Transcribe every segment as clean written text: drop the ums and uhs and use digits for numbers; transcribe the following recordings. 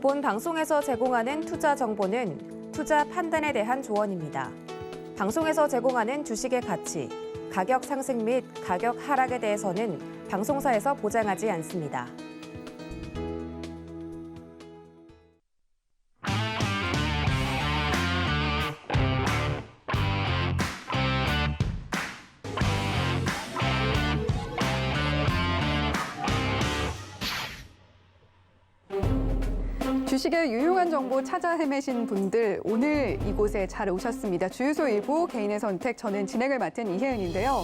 본 방송에서 제공하는 투자 정보는 투자 판단에 대한 조언입니다. 방송에서 제공하는 주식의 가치, 가격 상승 및 가격 하락에 대해서는 방송사에서 보장하지 않습니다. 주식의 유용한 정보 찾아 헤매신 분들, 오늘 이곳에 잘 오셨습니다. 주유소 1부 개인의 선택, 저는 진행을 맡은 이혜은인데요.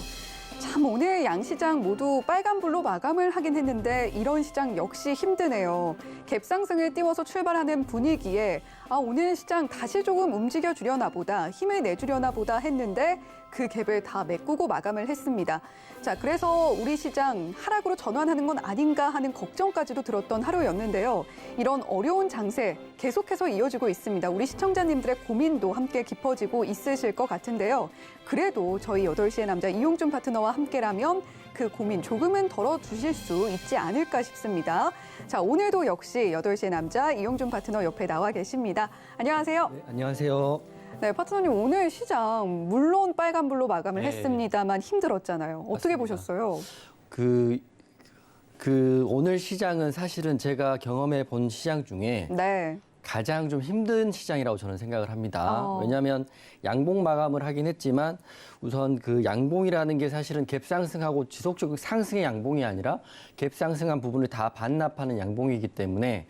참 오늘 양시장 모두 빨간불로 마감을 하긴 했는데 이런 시장 역시 힘드네요. 갭상승을 띄워서 출발하는 분위기에 오늘 시장 다시 조금 움직여주려나 보다, 힘을 내주려나 보다 했는데 그 갭을 다 메꾸고 마감을 했습니다. 자, 그래서 우리 시장 하락으로 전환하는 건 아닌가 하는 걱정까지도 들었던 하루였는데요. 이런 어려운 장세 계속해서 이어지고 있습니다. 우리 시청자님들의 고민도 함께 깊어지고 있으실 것 같은데요. 그래도 저희 8시의 남자 이용준 파트너와 함께라면 그 고민 조금은 덜어주실 수 있지 않을까 싶습니다. 자, 오늘도 역시 8시의 남자 이용준 파트너 옆에 나와 계십니다. 안녕하세요. 네, 안녕하세요. 네, 파트너님 오늘 시장 물론 빨간불로 마감을 네. 했습니다만 힘들었잖아요. 어떻게 맞습니다. 보셨어요? 오늘 시장은 사실은 제가 경험해 본 시장 중에 네. 가장 좀 힘든 시장이라고 저는 생각을 합니다. 어. 왜냐하면 양봉 마감을 하긴 했지만 우선 그 양봉이라는 게 사실은 갭 상승하고 지속적 상승의 양봉이 아니라 갭 상승한 부분을 다 반납하는 양봉이기 때문에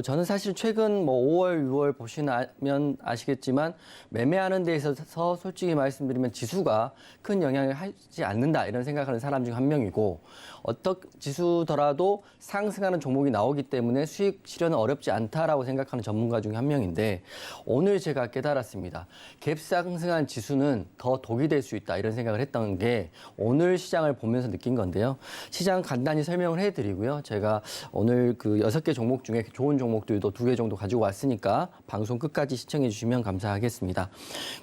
저는 사실 최근 5월, 6월 보시면 아시겠지만 매매하는 데 있어서 솔직히 말씀드리면 지수가 큰 영향을 하지 않는다 이런 생각하는 사람 중 한 명이고 어떤 지수더라도 상승하는 종목이 나오기 때문에 수익 실현은 어렵지 않다라고 생각하는 전문가 중에 한 명인데 오늘 제가 깨달았습니다. 갭 상승한 지수는 더 독이 될 수 있다 이런 생각을 했던 게 오늘 시장을 보면서 느낀 건데요. 시장 간단히 설명을 해드리고요. 제가 오늘 그 6개 종목 중에 좋은 종목들도 2개 정도 가지고 왔으니까 방송 끝까지 시청해 주시면 감사하겠습니다.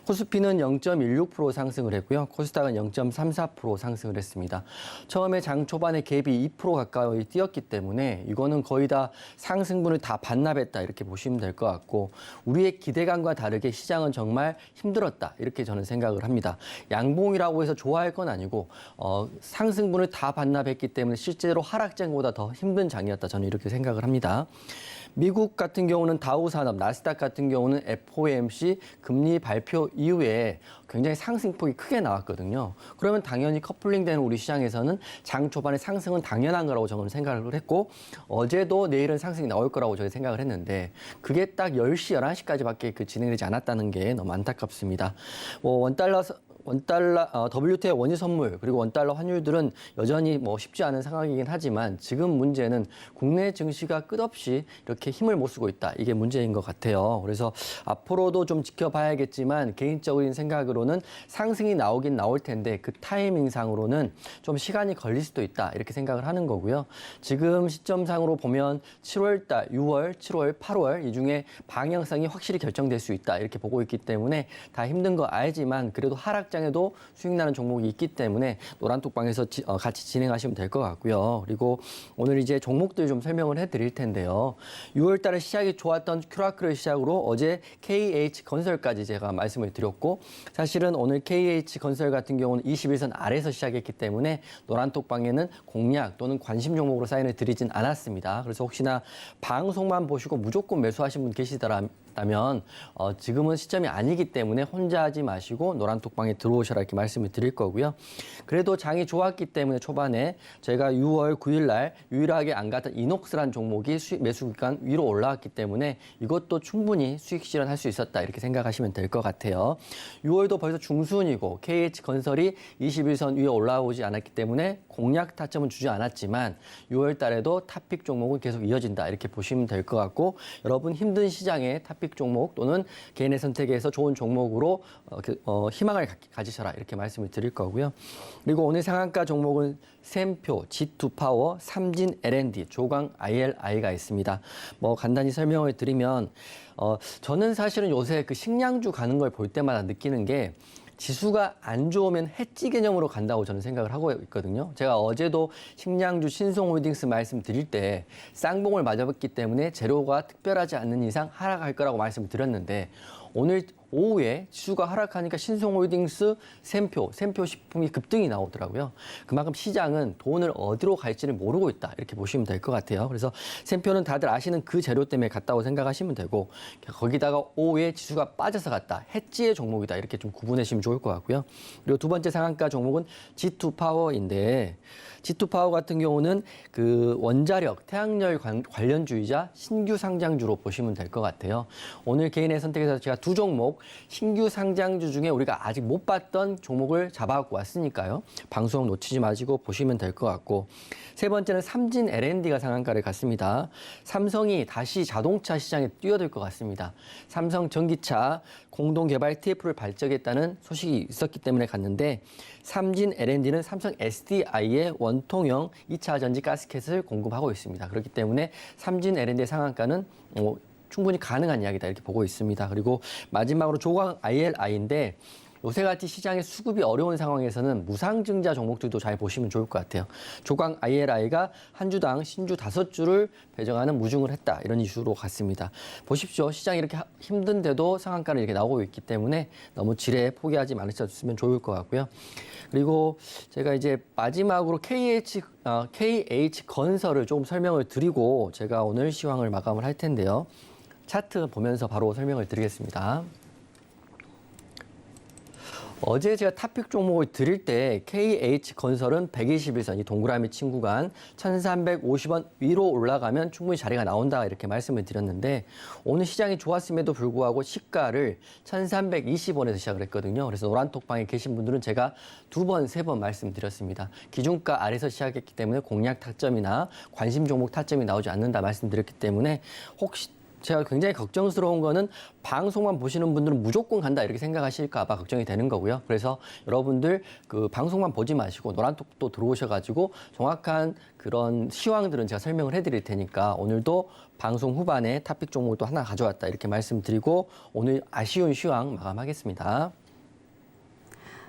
코스피는 0.16% 상승을 했고요. 코스닥은 0.34% 상승을 했습니다. 처음에 장 초반에 갭이 2% 가까이 뛰었기 때문에 이거는 거의 다 상승분을 다 반납했다 이렇게 보시면 될 것 같고 우리의 기대감과 다르게 시장은 정말 힘들었다 이렇게 저는 생각을 합니다. 양봉이라고 해서 좋아할 건 아니고 상승분을 다 반납했기 때문에 실제로 하락장보다 더 힘든 장이었다 저는 이렇게 생각을 합니다. 미국 같은 경우는 다우산업, 나스닥 같은 경우는 FOMC 금리 발표 이후에 굉장히 상승폭이 크게 나왔거든요. 그러면 당연히 커플링되는 우리 시장에서는 장 초반에 상승은 당연한 거라고 저는 생각을 했고 어제도 내일은 상승이 나올 거라고 저희 생각을 했는데 그게 딱 10시, 11시까지밖에 진행되지 않았다는 게 너무 안타깝습니다. WTI 원유 선물 그리고 원달러 환율들은 여전히 쉽지 않은 상황이긴 하지만 지금 문제는 국내 증시가 끝없이 이렇게 힘을 못 쓰고 있다. 이게 문제인 것 같아요. 그래서 앞으로도 좀 지켜봐야겠지만 개인적인 생각으로는 상승이 나오긴 나올 텐데 그 타이밍상으로는 좀 시간이 걸릴 수도 있다. 이렇게 생각을 하는 거고요. 지금 시점상으로 보면 7월달, 6월, 7월, 8월 이 중에 방향성이 확실히 결정될 수 있다. 이렇게 보고 있기 때문에 다 힘든 거 알지만 그래도 하락장에도 수익 나는 종목이 있기 때문에 노란톡방에서 같이 진행하시면 될 것 같고요. 그리고 오늘 이제 종목들 좀 설명을 해드릴 텐데요. 6월 달에 시작이 좋았던 큐라크를 시작으로 어제 KH건설까지 제가 말씀을 드렸고 사실은 오늘 KH건설 같은 경우는 21선 아래에서 시작했기 때문에 노란톡방에는 공략 또는 관심 종목으로 사인을 드리진 않았습니다. 그래서 혹시나 방송만 보시고 무조건 매수하신 분 계시더라면 지금은 시점이 아니기 때문에 혼자 하지 마시고 노란톡방에 들어오셔라 이렇게 말씀을 드릴 거고요. 그래도 장이 좋았기 때문에 초반에 제가 6월 9일 날 유일하게 안 갔던 이녹스란 종목이 매수 기간 위로 올라왔기 때문에 이것도 충분히 수익 실현할 수 있었다 이렇게 생각하시면 될 것 같아요. 6월도 벌써 중순이고 KH건설이 21선 위에 올라오지 않았기 때문에 공략 타점은 주지 않았지만 6월 달에도 탑픽 종목은 계속 이어진다 이렇게 보시면 될 것 같고 여러분 힘든 시장에 탑픽 종목 또는 개인의 선택에서 좋은 종목으로 희망을 가지셔라 이렇게 말씀을 드릴 거고요. 그리고 오늘 상한가 종목은 샘표, G2파워, 삼진 L&D, 조강 ILI가 있습니다. 간단히 설명을 드리면 저는 사실은 요새 그 식량주 가는 걸 볼 때마다 느끼는 게 지수가 안 좋으면 해지 개념으로 간다고 저는 생각을 하고 있거든요. 제가 어제도 식량주 신송홀딩스 말씀드릴 때 쌍봉을 맞아봤기 때문에 재료가 특별하지 않는 이상 하락할 거라고 말씀을 드렸는데 오늘 오후에 지수가 하락하니까 신송홀딩스, 샘표 식품이 급등이 나오더라고요. 그만큼 시장은 돈을 어디로 갈지를 모르고 있다. 이렇게 보시면 될 것 같아요. 그래서 샘표는 다들 아시는 그 재료 때문에 갔다고 생각하시면 되고 거기다가 오후에 지수가 빠져서 갔다. 해지의 종목이다. 이렇게 좀 구분하시면 좋을 것 같고요. 그리고 두 번째 상한가 종목은 G2파워인데 G2파워 같은 경우는 그 원자력, 태양열 관련주이자 신규 상장주로 보시면 될 것 같아요. 오늘 개인의 선택에서 제가 두 종목 신규 상장주 중에 우리가 아직 못 봤던 종목을 잡아갖고 왔으니까요. 방송 놓치지 마시고 보시면 될 것 같고 세 번째는 삼진 L&D가 상한가를 갔습니다. 삼성이 다시 자동차 시장에 뛰어들 것 같습니다. 삼성 전기차 공동 개발 TF를 발적했다는 소식이 있었기 때문에 갔는데 삼진 L&D는 삼성 SDI의 원통형 2차 전지 가스켓을 공급하고 있습니다. 그렇기 때문에 삼진 L&D의 상한가는 충분히 가능한 이야기다 이렇게 보고 있습니다. 그리고 마지막으로 조광 ILI인데 요새같이 시장의 수급이 어려운 상황에서는 무상증자 종목들도 잘 보시면 좋을 것 같아요. 조광 ILI가 한 주당 신주 5주를 배정하는 무증을 했다. 이런 이슈로 갔습니다. 보십시오. 시장이 이렇게 힘든데도 상한가는 이렇게 나오고 있기 때문에 너무 지레 포기하지 말으셨으면 좋을 것 같고요. 그리고 제가 이제 마지막으로 KH건설을 조금 설명을 드리고 제가 오늘 시황을 마감을 할 텐데요. 차트 보면서 바로 설명을 드리겠습니다. 어제 제가 탑픽 종목을 드릴 때 KH건설은 121선, 이 동그라미 친 구간 1350원 위로 올라가면 충분히 자리가 나온다 이렇게 말씀을 드렸는데 오늘 시장이 좋았음에도 불구하고 시가를 1320원에서 시작을 했거든요. 그래서 노란톡방에 계신 분들은 제가 2번, 3번 말씀드렸습니다. 기준가 아래서 시작했기 때문에 공략 타점이나 관심 종목 타점이 나오지 않는다 말씀드렸기 때문에 혹시 제가 굉장히 걱정스러운 거는 방송만 보시는 분들은 무조건 간다 이렇게 생각하실까 봐 걱정이 되는 거고요. 그래서 여러분들 그 방송만 보지 마시고 노란톡도 들어오셔가지고 정확한 그런 시황들은 제가 설명을 해드릴 테니까 오늘도 방송 후반에 탑픽 종목을 또 하나 가져왔다 이렇게 말씀드리고 오늘 아쉬운 시황 마감하겠습니다.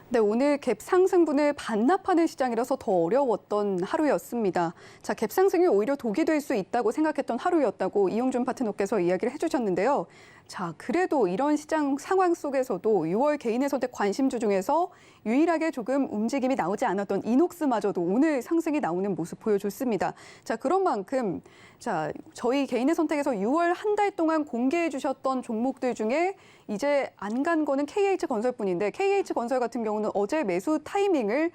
네, 오늘 갭 상승분을 반납하는 시장이라서 더 어려웠던 하루였습니다. 자, 갭 상승이 오히려 독이 될 수 있다고 생각했던 하루였다고 이용준 파트너께서 이야기를 해주셨는데요. 자, 그래도 이런 시장 상황 속에서도 6월 개인의 선택 관심주 중에서 유일하게 조금 움직임이 나오지 않았던 이녹스마저도 오늘 상승이 나오는 모습 보여줬습니다. 자, 그런 만큼 자, 저희 개인의 선택에서 6월 한 달 동안 공개해 주셨던 종목들 중에 이제 안 간 거는 KH건설뿐인데 KH건설 같은 경우는 어제 매수 타이밍을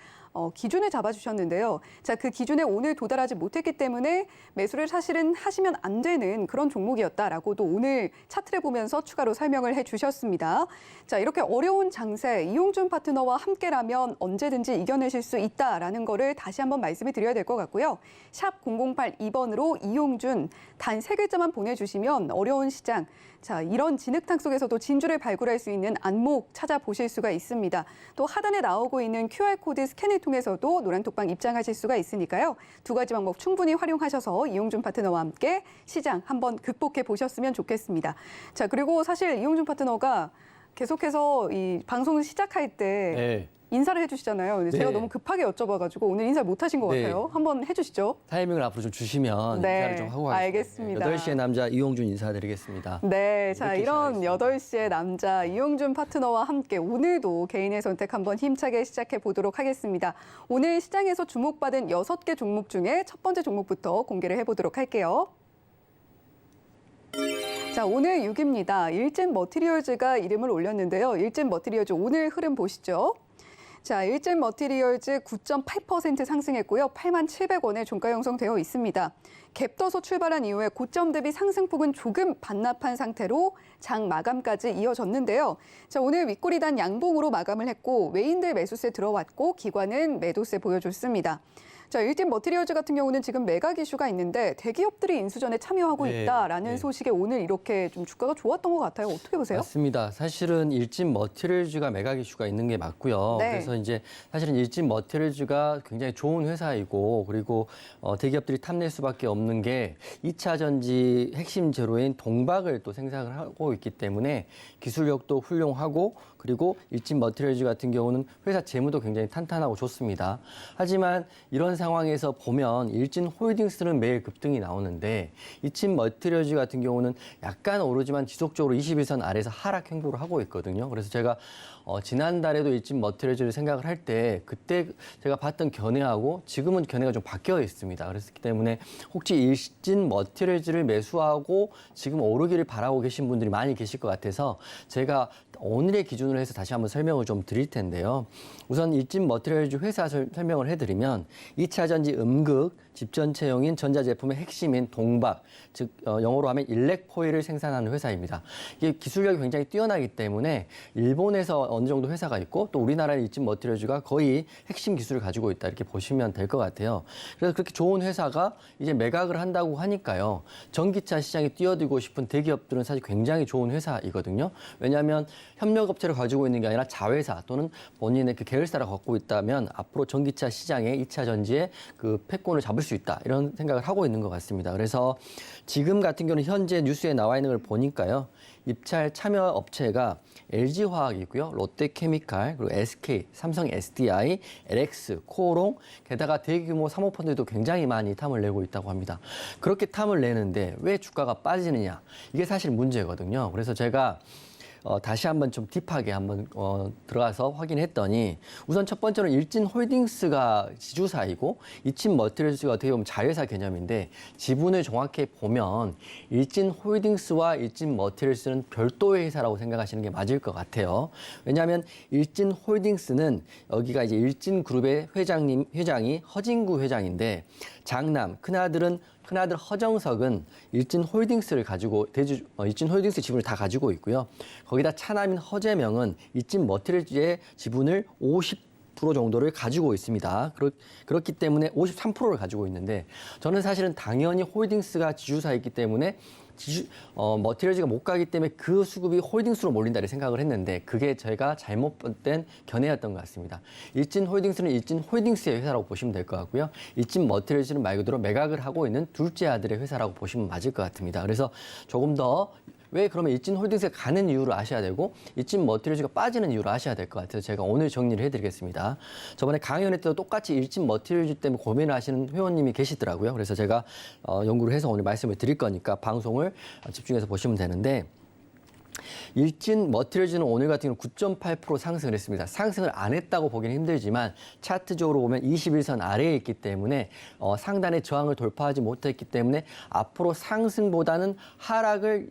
기준에 잡아주셨는데요. 자, 그 기준에 오늘 도달하지 못했기 때문에 매수를 사실은 하시면 안 되는 그런 종목이었다라고도 오늘 차트를 보면서 추가로 설명을 해주셨습니다. 자, 이렇게 어려운 장세 이용준 파트너와 함께라면 언제든지 이겨내실 수 있다라는 거를 다시 한번 말씀을 드려야 될 것 같고요. 샵 0082번으로 이용준 단 3글자만 보내주시면 어려운 시장, 자, 이런 진흙탕 속에서도 진주를 발굴할 수 있는 안목 찾아보실 수가 있습니다. 또 하단에 나오고 있는 QR코드 스캔을 통해서도 노란톡방 입장하실 수가 있으니까요. 두 가지 방법 충분히 활용하셔서 이용준 파트너와 함께 시장 한번 극복해 보셨으면 좋겠습니다. 자, 그리고 사실 이용준 파트너가 계속해서 이 방송을 시작할 때 인사를 해주시잖아요. 근데 제가 너무 급하게 여쭤봐가지고 오늘 인사 못 하신 것 같아요. 한번 해주시죠. 타이밍을 앞으로 좀 주시면 인사를 좀 하고 가겠습니다. 알겠습니다. 8시의 남자 이용준 인사드리겠습니다. 네, 자, 이런 8시의 남자 이용준 파트너와 함께 오늘도 개인의 선택 한번 힘차게 시작해 보도록 하겠습니다. 오늘 시장에서 주목받은 6개 종목 중에 첫 번째 종목부터 공개를 해보도록 할게요. 자, 오늘 6위입니다. 일진 머티리얼즈가 이름을 올렸는데요. 일진 머티리얼즈 오늘 흐름 보시죠. 자, 일진 머티리얼즈 9.8% 상승했고요. 87,700원에 종가 형성되어 있습니다. 갭 떠서 출발한 이후에 고점 대비 상승폭은 조금 반납한 상태로 장 마감까지 이어졌는데요. 자, 오늘 윗꼬리단 양봉으로 마감을 했고 외인들 매수세 들어왔고 기관은 매도세 보여줬습니다. 자, 일진 머티리얼즈 같은 경우는 지금 매각 이슈가 있는데 대기업들이 인수전에 참여하고 있다라는 소식에 오늘 이렇게 좀 주가가 좋았던 것 같아요. 어떻게 보세요? 맞습니다. 사실은 일진 머티리얼즈가 매각 이슈가 있는 게 맞고요. 그래서 이제 사실은 일진 머티리얼즈가 굉장히 좋은 회사이고 그리고 대기업들이 탐낼 수밖에 없는 게 2차 전지 핵심 재료인 동박을 또 생산을 하고 있기 때문에 기술력도 훌륭하고 그리고 일진 머티리얼즈 같은 경우는 회사 재무도 굉장히 탄탄하고 좋습니다. 하지만 이런 상황에서 보면 일진 홀딩스는 매일 급등이 나오는데 일진 머티리얼즈 같은 경우는 약간 오르지만 지속적으로 21선 아래에서 하락 행보를 하고 있거든요. 그래서 제가 지난달에도 일진 머티리얼즈를 생각을 할 때 그때 제가 봤던 견해하고 지금은 견해가 좀 바뀌어 있습니다. 그렇기 때문에 혹시 일진 머티리얼즈를 매수하고 지금 오르기를 바라고 계신 분들이 많이 계실 것 같아서 제가 오늘의 기준으로 해서 다시 한번 설명을 좀 드릴 텐데요. 우선 일진 머티리얼즈 회사 설명을 해드리면 2차 전지 음극, 집전체용인 전자제품의 핵심인 동박, 즉 영어로 하면 일렉포일을 생산하는 회사입니다. 이게 기술력이 굉장히 뛰어나기 때문에 일본에서 어느 정도 회사가 있고 또 우리나라의 일진 머티리얼즈가 거의 핵심 기술을 가지고 있다 이렇게 보시면 될 것 같아요. 그래서 그렇게 좋은 회사가 이제 매각을 한다고 하니까요. 전기차 시장에 뛰어들고 싶은 대기업들은 사실 굉장히 좋은 회사이거든요. 왜냐하면 협력업체를 가지고 있는 게 아니라 자회사 또는 본인의 그 계열사를 갖고 있다면 앞으로 전기차 시장에 2차 전지의 그 패권을 잡을 수 있다 이런 생각을 하고 있는 것 같습니다. 그래서 지금 같은 경우는 현재 뉴스에 나와 있는 걸 보니까요. 입찰 참여 업체가 LG화학이고요. 롯데케미칼, 그리고 SK, 삼성 SDI, LX, 코오롱, 게다가 대규모 사모펀드도 굉장히 많이 탐을 내고 있다고 합니다. 그렇게 탐을 내는데 왜 주가가 빠지느냐? 이게 사실 문제거든요. 그래서 제가 다시 한번 좀 딥하게 한번 들어가서 확인했더니 우선 첫 번째로는 일진 홀딩스가 지주사이고 일진 머티리얼즈가 어떻게 보면 자회사 개념인데 지분을 정확히 보면 일진 홀딩스와 일진 머티리얼즈는 별도의 회사라고 생각하시는 게 맞을 것 같아요. 왜냐하면 일진 홀딩스는 여기가 이제 일진 그룹의 회장이 허진구 회장인데 장남 큰아들 허정석은 일진 홀딩스를 가지고 일진 홀딩스 지분을 다 가지고 있고요. 거기다 차남인 허재명은 일진 머티리얼즈의 지분을 50% 정도를 가지고 있습니다. 그렇기 때문에 53%를 가지고 있는데 저는 사실은 당연히 홀딩스가 지주사이기 때문에 머티리얼즈가 못 가기 때문에 그 수급이 홀딩스로 몰린다 이렇게 생각을 했는데 그게 제가 잘못된 견해였던 것 같습니다. 일진 홀딩스는 일진 홀딩스의 회사라고 보시면 될 것 같고요. 일진 머티리얼즈는 말 그대로 매각을 하고 있는 둘째 아들의 회사라고 보시면 맞을 것 같습니다. 그래서 조금 더 왜 그러면 일진 홀딩스가 가는 이유를 아셔야 되고 일진 머티리얼즈가 빠지는 이유를 아셔야 될 것 같아서 제가 오늘 정리를 해드리겠습니다. 저번에 강연회 때도 똑같이 일진 머티리얼즈 때문에 고민을 하시는 회원님이 계시더라고요. 그래서 제가 연구를 해서 오늘 말씀을 드릴 거니까 방송을 집중해서 보시면 되는데 일진 머티리얼즈는 오늘 같은 경우 9.8% 상승을 했습니다. 상승을 안 했다고 보기는 힘들지만 차트적으로 보면 21선 아래에 있기 때문에 상단의 저항을 돌파하지 못했기 때문에 앞으로 상승보다는 하락을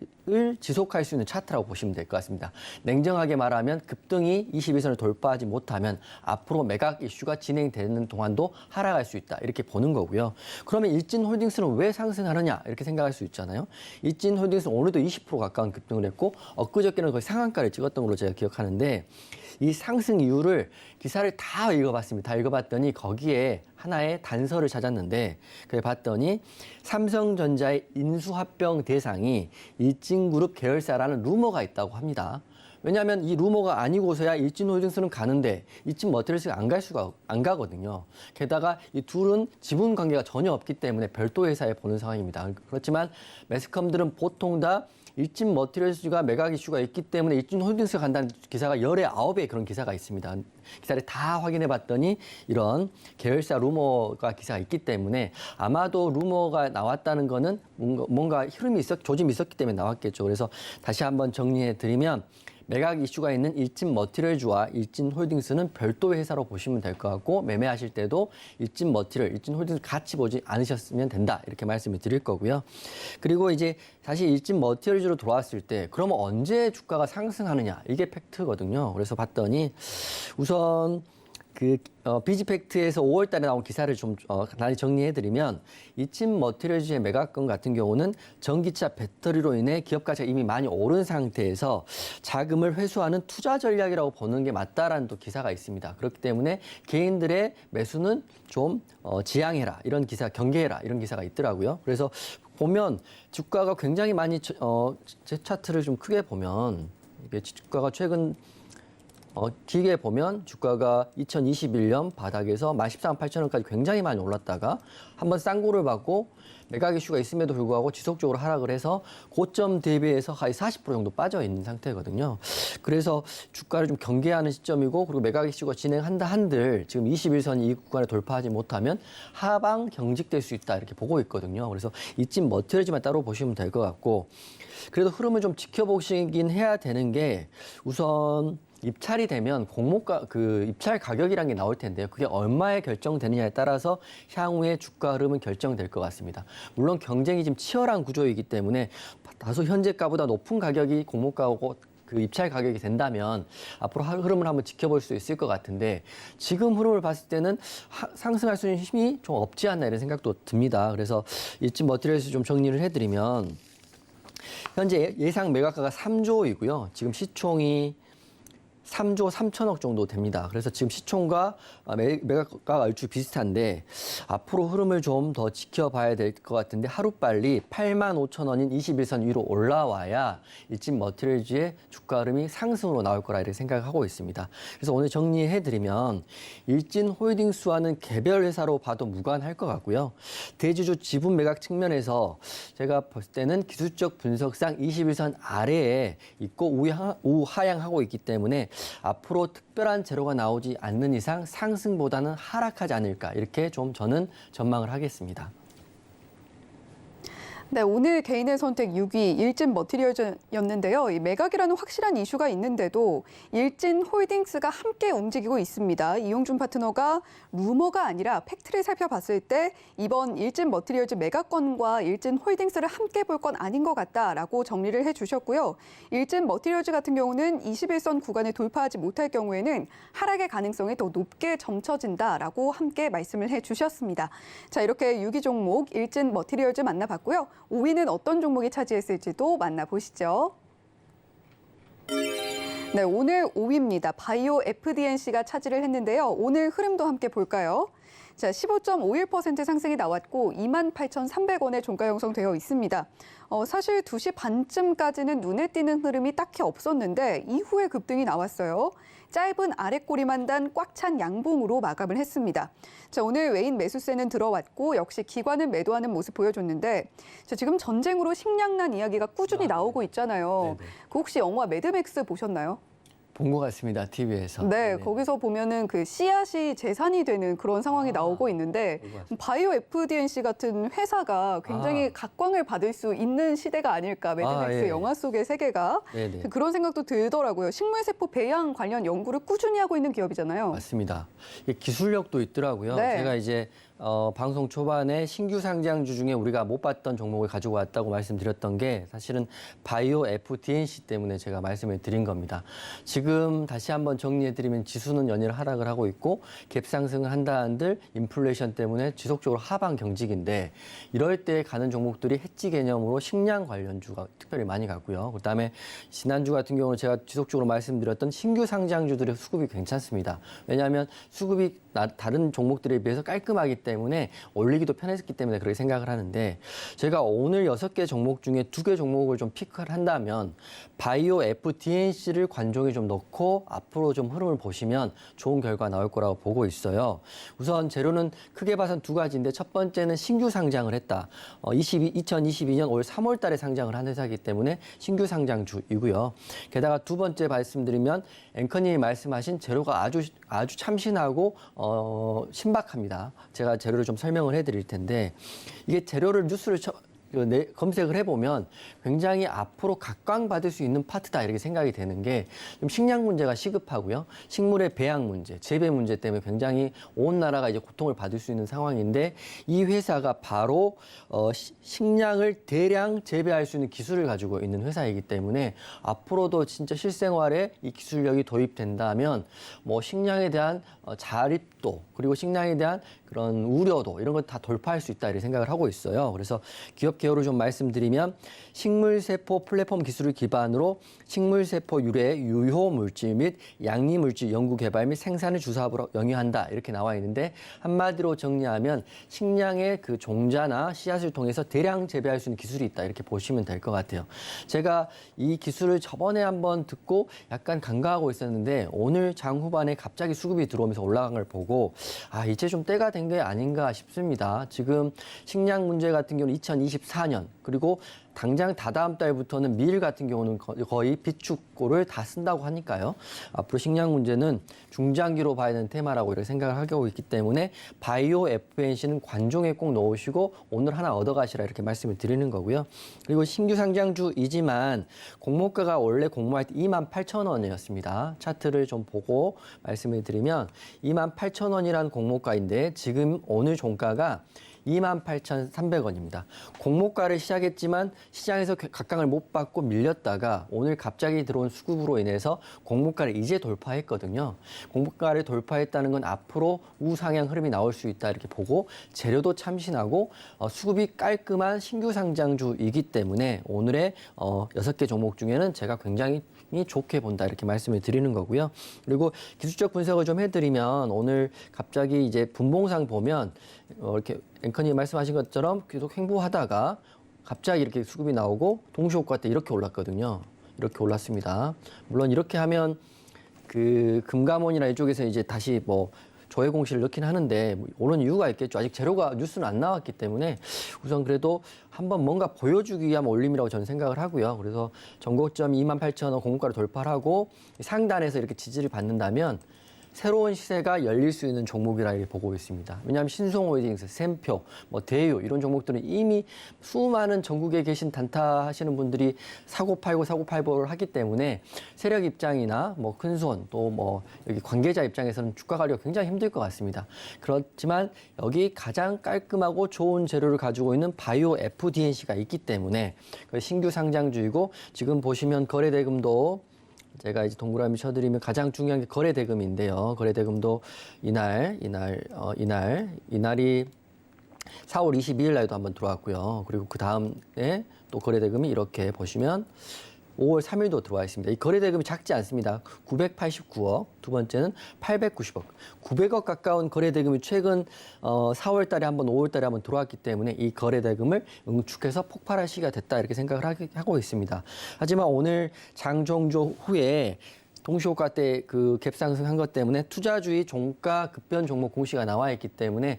지속할 수 있는 차트라고 보시면 될 것 같습니다. 냉정하게 말하면 급등이 21선을 돌파하지 못하면 앞으로 매각 이슈가 진행되는 동안도 하락할 수 있다. 이렇게 보는 거고요. 그러면 일진 홀딩스는 왜 상승하느냐? 이렇게 생각할 수 있잖아요. 일진 홀딩스는 오늘도 20% 가까운 급등을 했고 엊그저께는 거의 상한가를 찍었던 걸로 제가 기억하는데 이 상승 이유를 기사를 다 읽어봤습니다. 다 읽어봤더니 거기에 하나의 단서를 찾았는데 그래 봤더니 삼성전자의 인수합병 대상이 일진그룹 계열사라는 루머가 있다고 합니다. 왜냐하면 이 루머가 아니고서야 일진홀딩스는 가는데 일진 머티리얼스가 안 가거든요. 게다가 이 둘은 지분 관계가 전혀 없기 때문에 별도 회사에 보는 상황입니다. 그렇지만 매스컴들은 보통 다 일진 머티리얼스가 매각 이슈가 있기 때문에 일진 홀딩스가 간다는 기사가 열에 9에 그런 기사가 있습니다. 기사를 다 확인해 봤더니 이런 계열사 루머가 기사가 있기 때문에 아마도 루머가 나왔다는 거는 뭔가 흐름이 조짐이 있었기 때문에 나왔겠죠. 그래서 다시 한번 정리해 드리면 매각 이슈가 있는 일진 머티리얼즈와 일진 홀딩스는 별도의 회사로 보시면 될 것 같고 매매하실 때도 일진 머티리얼, 일진 홀딩스 같이 보지 않으셨으면 된다 이렇게 말씀을 드릴 거고요. 그리고 이제 다시 일진 머티리얼즈로 돌아왔을 때 그러면 언제 주가가 상승하느냐 이게 팩트거든요. 그래서 봤더니 우선 비지팩트에서 5월 달에 나온 기사를 좀 간단히 정리해드리면 일진 머티리얼즈의 매각권 같은 경우는 전기차 배터리로 인해 기업 가치가 이미 많이 오른 상태에서 자금을 회수하는 투자 전략이라고 보는 게 맞다라는 또 기사가 있습니다. 그렇기 때문에 개인들의 매수는 좀 지양해라 이런 기사, 경계해라 이런 기사가 있더라고요. 그래서 보면 주가가 굉장히 많이 제 차트를 좀 크게 보면 이게 주가가 최근 길게 보면 주가가 2021년 바닥에서 148,000원까지 굉장히 많이 올랐다가 한번 쌍고를 받고 매각 이슈가 있음에도 불구하고 지속적으로 하락을 해서 고점 대비해서 거의 40% 정도 빠져 있는 상태거든요. 그래서 주가를 좀 경계하는 시점이고 그리고 매각 이슈가 진행한다 한들 지금 21선 이 구간에 돌파하지 못하면 하방 경직될 수 있다 이렇게 보고 있거든요. 그래서 이쯤 머티리얼즈만 따로 보시면 될 것 같고 그래도 흐름을 좀 지켜보시긴 해야 되는 게 우선 입찰이 되면 공모가 입찰 가격이라는 게 나올 텐데요. 그게 얼마에 결정되느냐에 따라서 향후의 주가 흐름은 결정될 것 같습니다. 물론 경쟁이 지금 치열한 구조이기 때문에 다소 현재가보다 높은 가격이 공모가고 그 입찰 가격이 된다면 앞으로 흐름을 한번 지켜볼 수 있을 것 같은데 지금 흐름을 봤을 때는 상승할 수 있는 힘이 좀 없지 않나 이런 생각도 듭니다. 그래서 이쯤 머티리얼스 좀 정리를 해드리면 현재 예상 매각가가 3조이고요. 지금 시총이 3조 3천억 정도 됩니다. 그래서 지금 시총과 매각가가 얼추 비슷한데 앞으로 흐름을 좀 더 지켜봐야 될 것 같은데 하루빨리 85,000원인 21선 위로 올라와야 이쯤 머티리얼즈의 주가 흐름이 상승으로 나올 거라 이렇게 생각하고 있습니다. 그래서 오늘 정리해드리면 일진 홀딩스와는 개별 회사로 봐도 무관할 것 같고요. 대주주 지분 매각 측면에서 제가 봤을 때는 기술적 분석상 21선 아래에 있고 우하향하고 있기 때문에 앞으로 특별한 재료가 나오지 않는 이상 상승보다는 하락하지 않을까 이렇게 좀 저는 전망을 하겠습니다. 네, 오늘 개인의 선택 6위 일진 머티리얼즈였는데요. 이 매각이라는 확실한 이슈가 있는데도 일진 홀딩스가 함께 움직이고 있습니다. 이용준 파트너가 루머가 아니라 팩트를 살펴봤을 때 이번 일진 머티리얼즈 매각건과 일진 홀딩스를 함께 볼 건 아닌 것 같다라고 정리를 해주셨고요. 일진 머티리얼즈 같은 경우는 21선 구간을 돌파하지 못할 경우에는 하락의 가능성이 더 높게 점쳐진다라고 함께 말씀을 해주셨습니다. 자, 이렇게 6위 종목 일진 머티리얼즈 만나봤고요. 5위는 어떤 종목이 차지했을지도 만나보시죠. 네, 오늘 5위입니다. 바이오 FDNC가 차지를 했는데요. 오늘 흐름도 함께 볼까요? 자, 15.51% 상승이 나왔고 28,300원에 종가 형성되어 있습니다. 사실 2시 반쯤까지는 눈에 띄는 흐름이 딱히 없었는데 이후에 급등이 나왔어요. 짧은 아랫꼬리만 단 꽉 찬 양봉으로 마감을 했습니다. 자, 오늘 외인 매수세는 들어왔고 역시 기관은 매도하는 모습 보여줬는데 자, 지금 전쟁으로 식량난 이야기가 꾸준히 나오고 있잖아요. 그 혹시 영화 매드맥스 보셨나요? 본 것 같습니다. TV에서. 네, 거기서 보면은 그 씨앗이 재산이 되는 그런 상황이 나오고 있는데 바이오 FDNC 같은 회사가 굉장히 각광을 받을 수 있는 시대가 아닐까 매드맥스 영화 속의 세계가 그런 생각도 들더라고요. 식물세포 배양 관련 연구를 꾸준히 하고 있는 기업이잖아요. 맞습니다. 기술력도 있더라고요. 네. 제가 이제 방송 초반에 신규 상장주 중에 우리가 못 봤던 종목을 가지고 왔다고 말씀드렸던 게 사실은 바이오 FDNC 때문에 제가 말씀을 드린 겁니다. 지금 다시 한번 정리해드리면 지수는 연일 하락을 하고 있고 갭 상승을 한다 한들 인플레이션 때문에 지속적으로 하방 경직인데 이럴 때 가는 종목들이 해지 개념으로 식량 관련주가 특별히 많이 갔고요. 그다음에 지난주 같은 경우는 제가 지속적으로 말씀드렸던 신규 상장주들의 수급이 괜찮습니다. 왜냐하면 수급이 다른 종목들에 비해서 깔끔하기 때문에 올리기도 편했기 때문에 그렇게 생각을 하는데 제가 오늘 6개 종목 중에 2개 종목을 좀 피크를 한다면 바이오 FDNC를 관종에 좀 넣고 앞으로 좀 흐름을 보시면 좋은 결과 나올 거라고 보고 있어요. 우선 재료는 크게 봐선 2가지인데 첫 번째는 신규 상장을 했다. 2022년 올 3월 달에 상장을 한 회사이기 때문에 신규 상장주이고요. 게다가 두 번째 말씀드리면 앵커님이 말씀하신 재료가 아주 참신하고 신박합니다. 제가 재료를 좀 설명을 해드릴 텐데 이게 재료를 뉴스를 검색을 해보면 굉장히 앞으로 각광받을 수 있는 파트다 이렇게 생각이 되는 게 좀 식량 문제가 시급하고요. 식물의 배양 문제, 재배 문제 때문에 굉장히 온 나라가 이제 고통을 받을 수 있는 상황인데 이 회사가 바로 식량을 대량 재배할 수 있는 기술을 가지고 있는 회사이기 때문에 앞으로도 진짜 실생활에 이 기술력이 도입된다면 뭐 식량에 대한 자립도 그리고 식량에 대한 그런 우려도 이런 걸 다 돌파할 수 있다 이렇게 생각을 하고 있어요. 그래서 기업 분석 개요를 좀 말씀드리면 식물세포 플랫폼 기술을 기반으로 식물세포 유래 유효 물질 및 양리 물질 연구 개발 및 생산을 주사업으로 영위한다 이렇게 나와 있는데 한마디로 정리하면 식량의 그 종자나 씨앗을 통해서 대량 재배할 수 있는 기술이 있다 이렇게 보시면 될 것 같아요. 제가 이 기술을 저번에 한번 듣고 약간 간과하고 있었는데 오늘 장 후반에 갑자기 수급이 들어오면서 올라간 걸 보고 이제 좀 때가 된 게 아닌가 싶습니다. 지금 식량 문제 같은 경우는 2024년 그리고 당장 다다음 달부터는 밀 같은 경우는 거의 비축고를 다 쓴다고 하니까요. 앞으로 식량 문제는 중장기로 봐야 되는 테마라고 이렇게 생각을 하고 있기 때문에 바이오 FNC는 관종에 꼭 넣으시고 오늘 하나 얻어가시라 이렇게 말씀을 드리는 거고요. 그리고 신규 상장주이지만 공모가가 원래 공모할 때 28,000원이었습니다. 차트를 좀 보고 말씀을 드리면 28,000원이라는 공모가인데 지금 오늘 종가가 28,300원입니다. 공모가를 시작했지만 시장에서 각광을 못 받고 밀렸다가 오늘 갑자기 들어온 수급으로 인해서 공모가를 이제 돌파했거든요. 공모가를 돌파했다는 건 앞으로 우상향 흐름이 나올 수 있다 이렇게 보고 재료도 참신하고 수급이 깔끔한 신규 상장주이기 때문에 오늘의 6개 종목 중에는 제가 굉장히 좋게 본다 이렇게 말씀을 드리는 거고요. 그리고 기술적 분석을 좀 해드리면 오늘 갑자기 이제 분봉상 보면 이렇게 앵커님 말씀하신 것처럼 계속 횡보하다가 갑자기 이렇게 수급이 나오고 동시효과 때 이렇게 올랐거든요. 이렇게 올랐습니다. 물론 이렇게 하면 그 금감원이나 이쪽에서 이제 다시 뭐 조회 공시를 넣긴 하는데 오는 이유가 있겠죠. 아직 재료가 뉴스는 안 나왔기 때문에 우선 그래도 한번 뭔가 보여주기 위한 올림이라고 저는 생각을 하고요. 그래서 전고점 28,000원 공고가를 돌파를 하고 상단에서 이렇게 지지를 받는다면 새로운 시세가 열릴 수 있는 종목이라 이렇게 보고 있습니다. 왜냐하면 신송호ldings, 샘표, 대유 이런 종목들은 이미 수많은 전국에 계신 단타 하시는 분들이 사고 팔고를 하기 때문에 세력 입장이나 큰손 또 여기 관계자 입장에서는 주가 관리가 굉장히 힘들 것 같습니다. 그렇지만 여기 가장 깔끔하고 좋은 재료를 가지고 있는 바이오 FDNC가 있기 때문에 신규 상장주이고 지금 보시면 거래대금도 제가 이제 동그라미 쳐드리면 가장 중요한 게 거래대금인데요. 거래대금도 이날이 4월 22일 날도 한번 들어왔고요. 그리고 그 다음에 또 거래대금이 이렇게 보시면 5월 3일도 들어와 있습니다. 이 거래대금이 작지 않습니다. 989억, 두 번째는 890억. 900억 가까운 거래대금이 최근 4월 달에 한번 5월 달에 한번 들어왔기 때문에 이 거래대금을 응축해서 폭발할 시기가 됐다 이렇게 생각을 하고 있습니다. 하지만 오늘 장 종료 후에 동시효과 때 그 갭상승한 것 때문에 투자주의 종가 급변 종목 공시가 나와 있기 때문에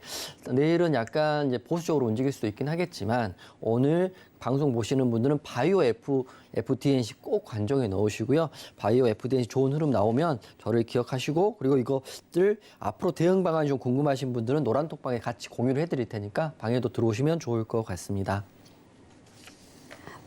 내일은 약간 이제 보수적으로 움직일 수도 있긴 하겠지만 오늘 방송 보시는 분들은 바이오 FDNC 꼭 관정에 넣으시고요. 바이오 FDNC 좋은 흐름 나오면 저를 기억하시고 그리고 이것들 앞으로 대응 방안이 좀 궁금하신 분들은 노란톡방에 같이 공유를 해드릴 테니까 방에도 들어오시면 좋을 것 같습니다.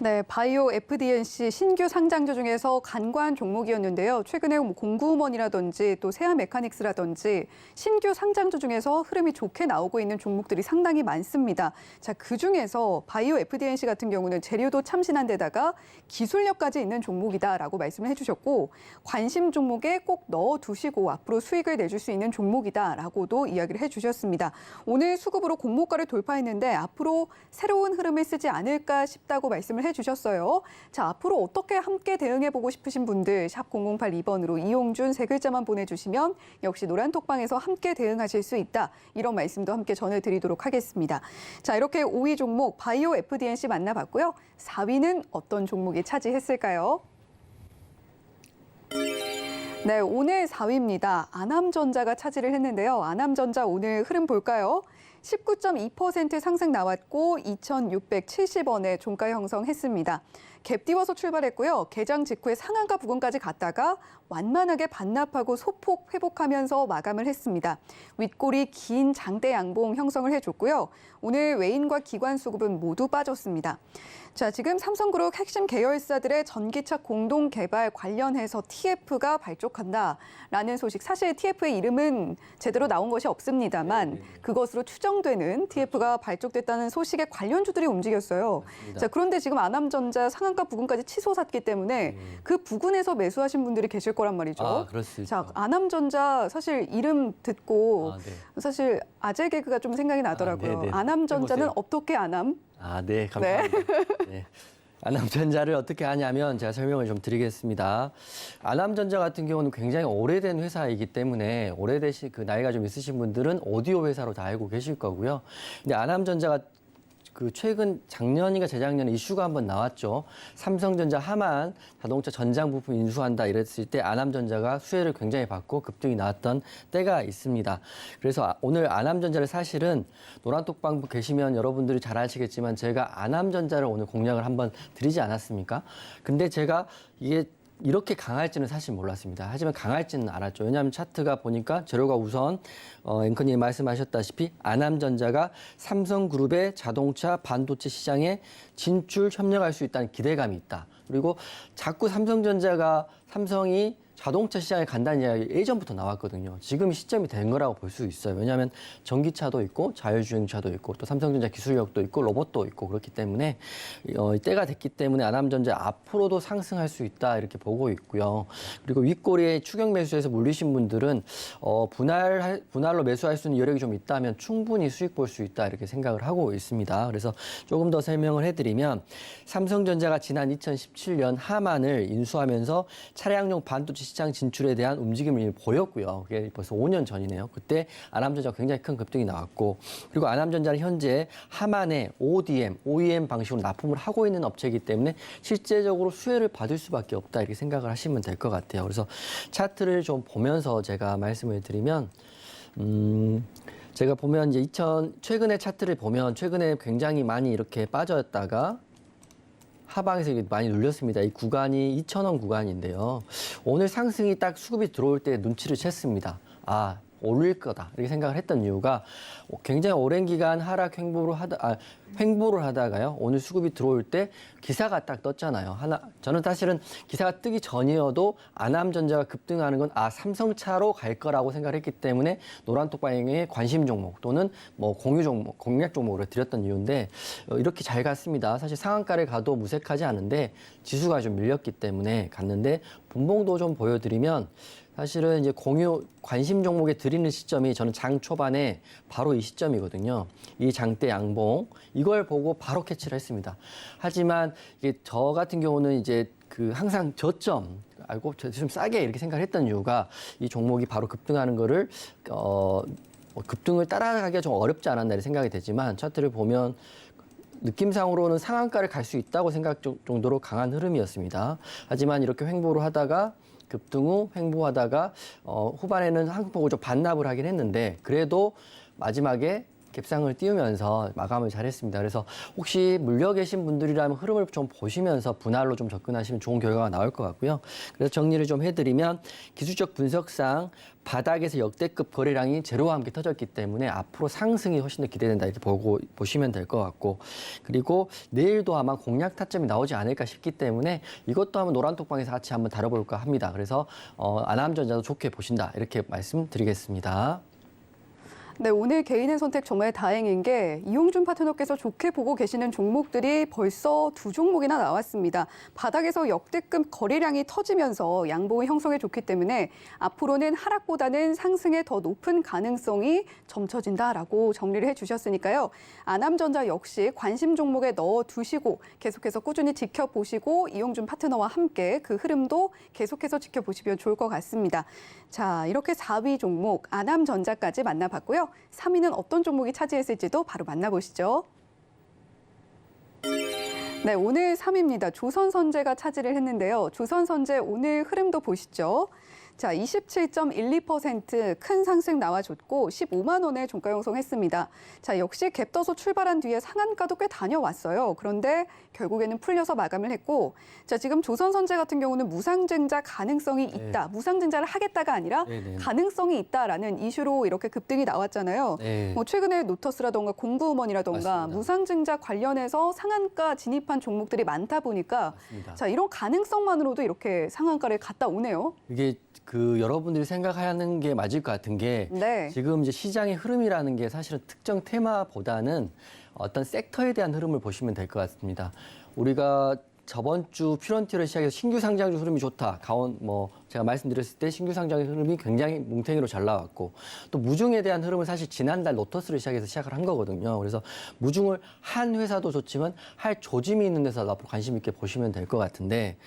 네, 바이오 FDNC 신규 상장주 중에서 간과한 종목이었는데요. 최근에 공구먼이라든지 또 세아 메카닉스라든지 신규 상장주 중에서 흐름이 좋게 나오고 있는 종목들이 상당히 많습니다. 자, 그중에서 바이오 FDNC 같은 경우는 재료도 참신한 데다가 기술력까지 있는 종목이다라고 말씀을 해주셨고 관심 종목에 꼭 넣어두시고 앞으로 수익을 내줄 수 있는 종목이다라고도 이야기를 해주셨습니다. 오늘 수급으로 공모가를 돌파했는데 앞으로 새로운 흐름을 쓰지 않을까 싶다고 말씀을 해주셨어요. 자, 앞으로 어떻게 함께 대응해보고 싶으신 분들 샵 0082번으로 이용준 세 글자만 보내주시면 역시 노란톡방에서 함께 대응하실 수 있다. 이런 말씀도 함께 전해드리도록 하겠습니다. 자, 이렇게 5위 종목 바이오 FDNC 만나봤고요. 4위는 어떤 종목이 차지했을까요? 네, 오늘 4위입니다. 아남전자가 차지를 했는데요. 아남전자 오늘 흐름 볼까요? 19.2% 상승 나왔고 2,670원에 종가 형성했습니다. 갭 띄워서 출발했고요. 개장 직후에 상한가 부근까지 갔다가 완만하게 반납하고 소폭 회복하면서 마감을 했습니다. 윗골이 긴 장대 양봉 형성을 해줬고요. 오늘 외인과 기관 수급은 모두 빠졌습니다. 자, 지금 삼성그룹 핵심 계열사들의 전기차 공동 개발 관련해서 TF가 발족한다라는 소식. 사실 TF의 이름은 제대로 나온 것이 없습니다만 그것으로 추정되는 TF가 발족됐다는 소식에 관련주들이 움직였어요. 자, 그런데 지금 아남전자 상한가 부근까지 치솟았기 때문에 그 부근에서 매수하신 분들이 계실 거란 말이죠. 그럴 수 있죠. 자, 아남전자 사실 이름 듣고 사실 아재 개그가 좀 생각이 나더라고요. 네네. 아남전자는 해보세요. 어떻게 아남? 아, 네, 감사합니다. 네. 아남전자를 어떻게 하냐면 제가 설명을 좀 드리겠습니다. 아남전자 같은 경우는 굉장히 오래된 회사이기 때문에 오래되신 그 나이가 좀 있으신 분들은 오디오 회사로 다 알고 계실 거고요. 근데 아남전자가 그 최근 작년인가 재작년에 이슈가 한번 나왔죠. 삼성전자 하만 자동차 전장 부품 인수한다 이랬을 때 아남전자가 수혜를 굉장히 받고 급등이 나왔던 때가 있습니다. 그래서 오늘 아남전자를 사실은 노란톡방 계시면 여러분들이 잘 아시겠지만 제가 아남전자를 오늘 공략을 한번 드리지 않았습니까? 근데 제가 이게 이렇게 강할지는 사실 몰랐습니다. 하지만 강할지는 알았죠. 왜냐하면 차트가 보니까 재료가 우선 앵커님이 말씀하셨다시피 아남전자가 삼성그룹의 자동차 반도체 시장에 진출 협력할 수 있다는 기대감이 있다. 그리고 자꾸 삼성이 자동차 시장에 간다는 이야기 예전부터 나왔거든요. 지금 시점이 된 거라고 볼 수 있어요. 왜냐하면 전기차도 있고 자율주행차도 있고 또 삼성전자 기술력도 있고 로봇도 있고 그렇기 때문에 때가 됐기 때문에 아남전자 앞으로도 상승할 수 있다 이렇게 보고 있고요. 그리고 윗꼬리에 추격 매수에서 물리신 분들은 분할로 매수할 수 있는 여력이 좀 있다면 충분히 수익 볼 수 있다 이렇게 생각을 하고 있습니다. 그래서 조금 더 설명을 해드리면 삼성전자가 지난 2017년 하만을 인수하면서 차량용 반도체 시장 진출에 대한 움직임을 보였고요. 그게 벌써 5년 전이네요. 그때 아남전자가 굉장히 큰 급등이 나왔고 그리고 아남전자는 현재 하만에 OEM 방식으로 납품을 하고 있는 업체이기 때문에 실제적으로 수혜를 받을 수밖에 없다 이렇게 생각을 하시면 될 것 같아요. 그래서 차트를 좀 보면서 제가 말씀을 드리면 제가 보면 이제 최근의 차트를 보면 최근에 굉장히 많이 이렇게 빠졌다가 하방에서 많이 눌렸습니다. 이 구간이 2,000원 구간인데요. 오늘 상승이 딱 수급이 들어올 때 눈치를 챘습니다. 아, 오를 거다. 이렇게 생각을 했던 이유가 굉장히 오랜 기간 하락 횡보를 하다가요. 오늘 수급이 들어올 때 기사가 딱 떴잖아요. 저는 사실은 기사가 뜨기 전이어도 아남전자가 급등하는 건 삼성차로 갈 거라고 생각을 했기 때문에 노란톡방향의 관심 종목 또는 뭐 공유 종목, 공략 종목으로 드렸던 이유인데 이렇게 잘 갔습니다. 사실 상한가를 가도 무색하지 않은데 지수가 좀 밀렸기 때문에 갔는데 분봉도 좀 보여드리면 사실은 이제 관심 종목에 드리는 시점이 저는 장 초반에 바로 이 시점이거든요. 이 장대 양봉 이걸 보고 바로 캐치를 했습니다. 하지만 이게 저 같은 경우는 이제 항상 저점 알고 좀 싸게 이렇게 생각을 했던 이유가 이 종목이 바로 급등하는 거를 급등을 따라가기가 좀 어렵지 않았나 이런 생각이 되지만 차트를 보면 느낌상으로는 상한가를 갈 수 있다고 생각 정도로 강한 흐름이었습니다. 하지만 이렇게 횡보를 하다가 급등 후 횡보하다가 후반에는 한국보고 좀 반납을 하긴 했는데 그래도 마지막에 갭상을 띄우면서 마감을 잘했습니다. 그래서 혹시 물려 계신 분들이라면 흐름을 좀 보시면서 분할로 좀 접근하시면 좋은 결과가 나올 것 같고요. 그래서 정리를 좀 해드리면 기술적 분석상 바닥에서 역대급 거래량이 제로와 함께 터졌기 때문에 앞으로 상승이 훨씬 더 기대된다 이렇게 보시면 될 것 같고 그리고 내일도 아마 공략 타점이 나오지 않을까 싶기 때문에 이것도 한번 노란톡방에서 같이 한번 다뤄볼까 합니다. 그래서 아남전자도 좋게 보신다 이렇게 말씀드리겠습니다. 네, 오늘 개인의 선택 정말 다행인 게 이용준 파트너께서 좋게 보고 계시는 종목들이 벌써 2종목이나 나왔습니다. 바닥에서 역대급 거래량이 터지면서 양봉을 형성해 줬기 때문에 앞으로는 하락보다는 상승의 더 높은 가능성이 점쳐진다라고 정리를 해주셨으니까요. 아남전자 역시 관심 종목에 넣어두시고 계속해서 꾸준히 지켜보시고 이용준 파트너와 함께 그 흐름도 계속해서 지켜보시면 좋을 것 같습니다. 자, 이렇게 4위 종목 아남전자까지 만나봤고요. 3위는 어떤 종목이 차지했을지도 바로 만나보시죠. 네, 오늘 3위입니다. 조선선제가 차지를 했는데요. 조선선제 오늘 흐름도 보시죠. 자, 27.12% 큰 상승 나와줬고 15만 원에 종가 형성했습니다. 자, 역시 갭 떠서 출발한 뒤에 상한가도 꽤 다녀왔어요. 그런데 결국에는 풀려서 마감을 했고 자, 지금 조선선제 같은 경우는 무상증자 가능성이 있다. 무상증자를 하겠다가 아니라 가능성이 있다라는 이슈로 이렇게 급등이 나왔잖아요. 뭐 최근에 노터스라던가 공구음원이라던가 맞습니다. 무상증자 관련해서 상한가 진입한 종목들이 많다 보니까 자, 이런 가능성만으로도 이렇게 상한가를 갔다 오네요. 이게 여러분들이 생각하는 게 맞을 것 같은 게 지금 이제 시장의 흐름이라는 게 사실은 특정 테마보다는 어떤 섹터에 대한 흐름을 보시면 될 것 같습니다. 우리가 저번 주 퓨런티어를 시작해서 신규 상장주 흐름이 좋다. 제가 말씀드렸을 때 신규 상장의 흐름이 굉장히 뭉탱이로 잘 나왔고 또 무중에 대한 흐름은 사실 지난달 로터스를 시작해서 시작을 한 거거든요. 그래서 무중을 한 회사도 좋지만 할 조짐이 있는 회사도 앞으로 관심 있게 보시면 될 것 같은데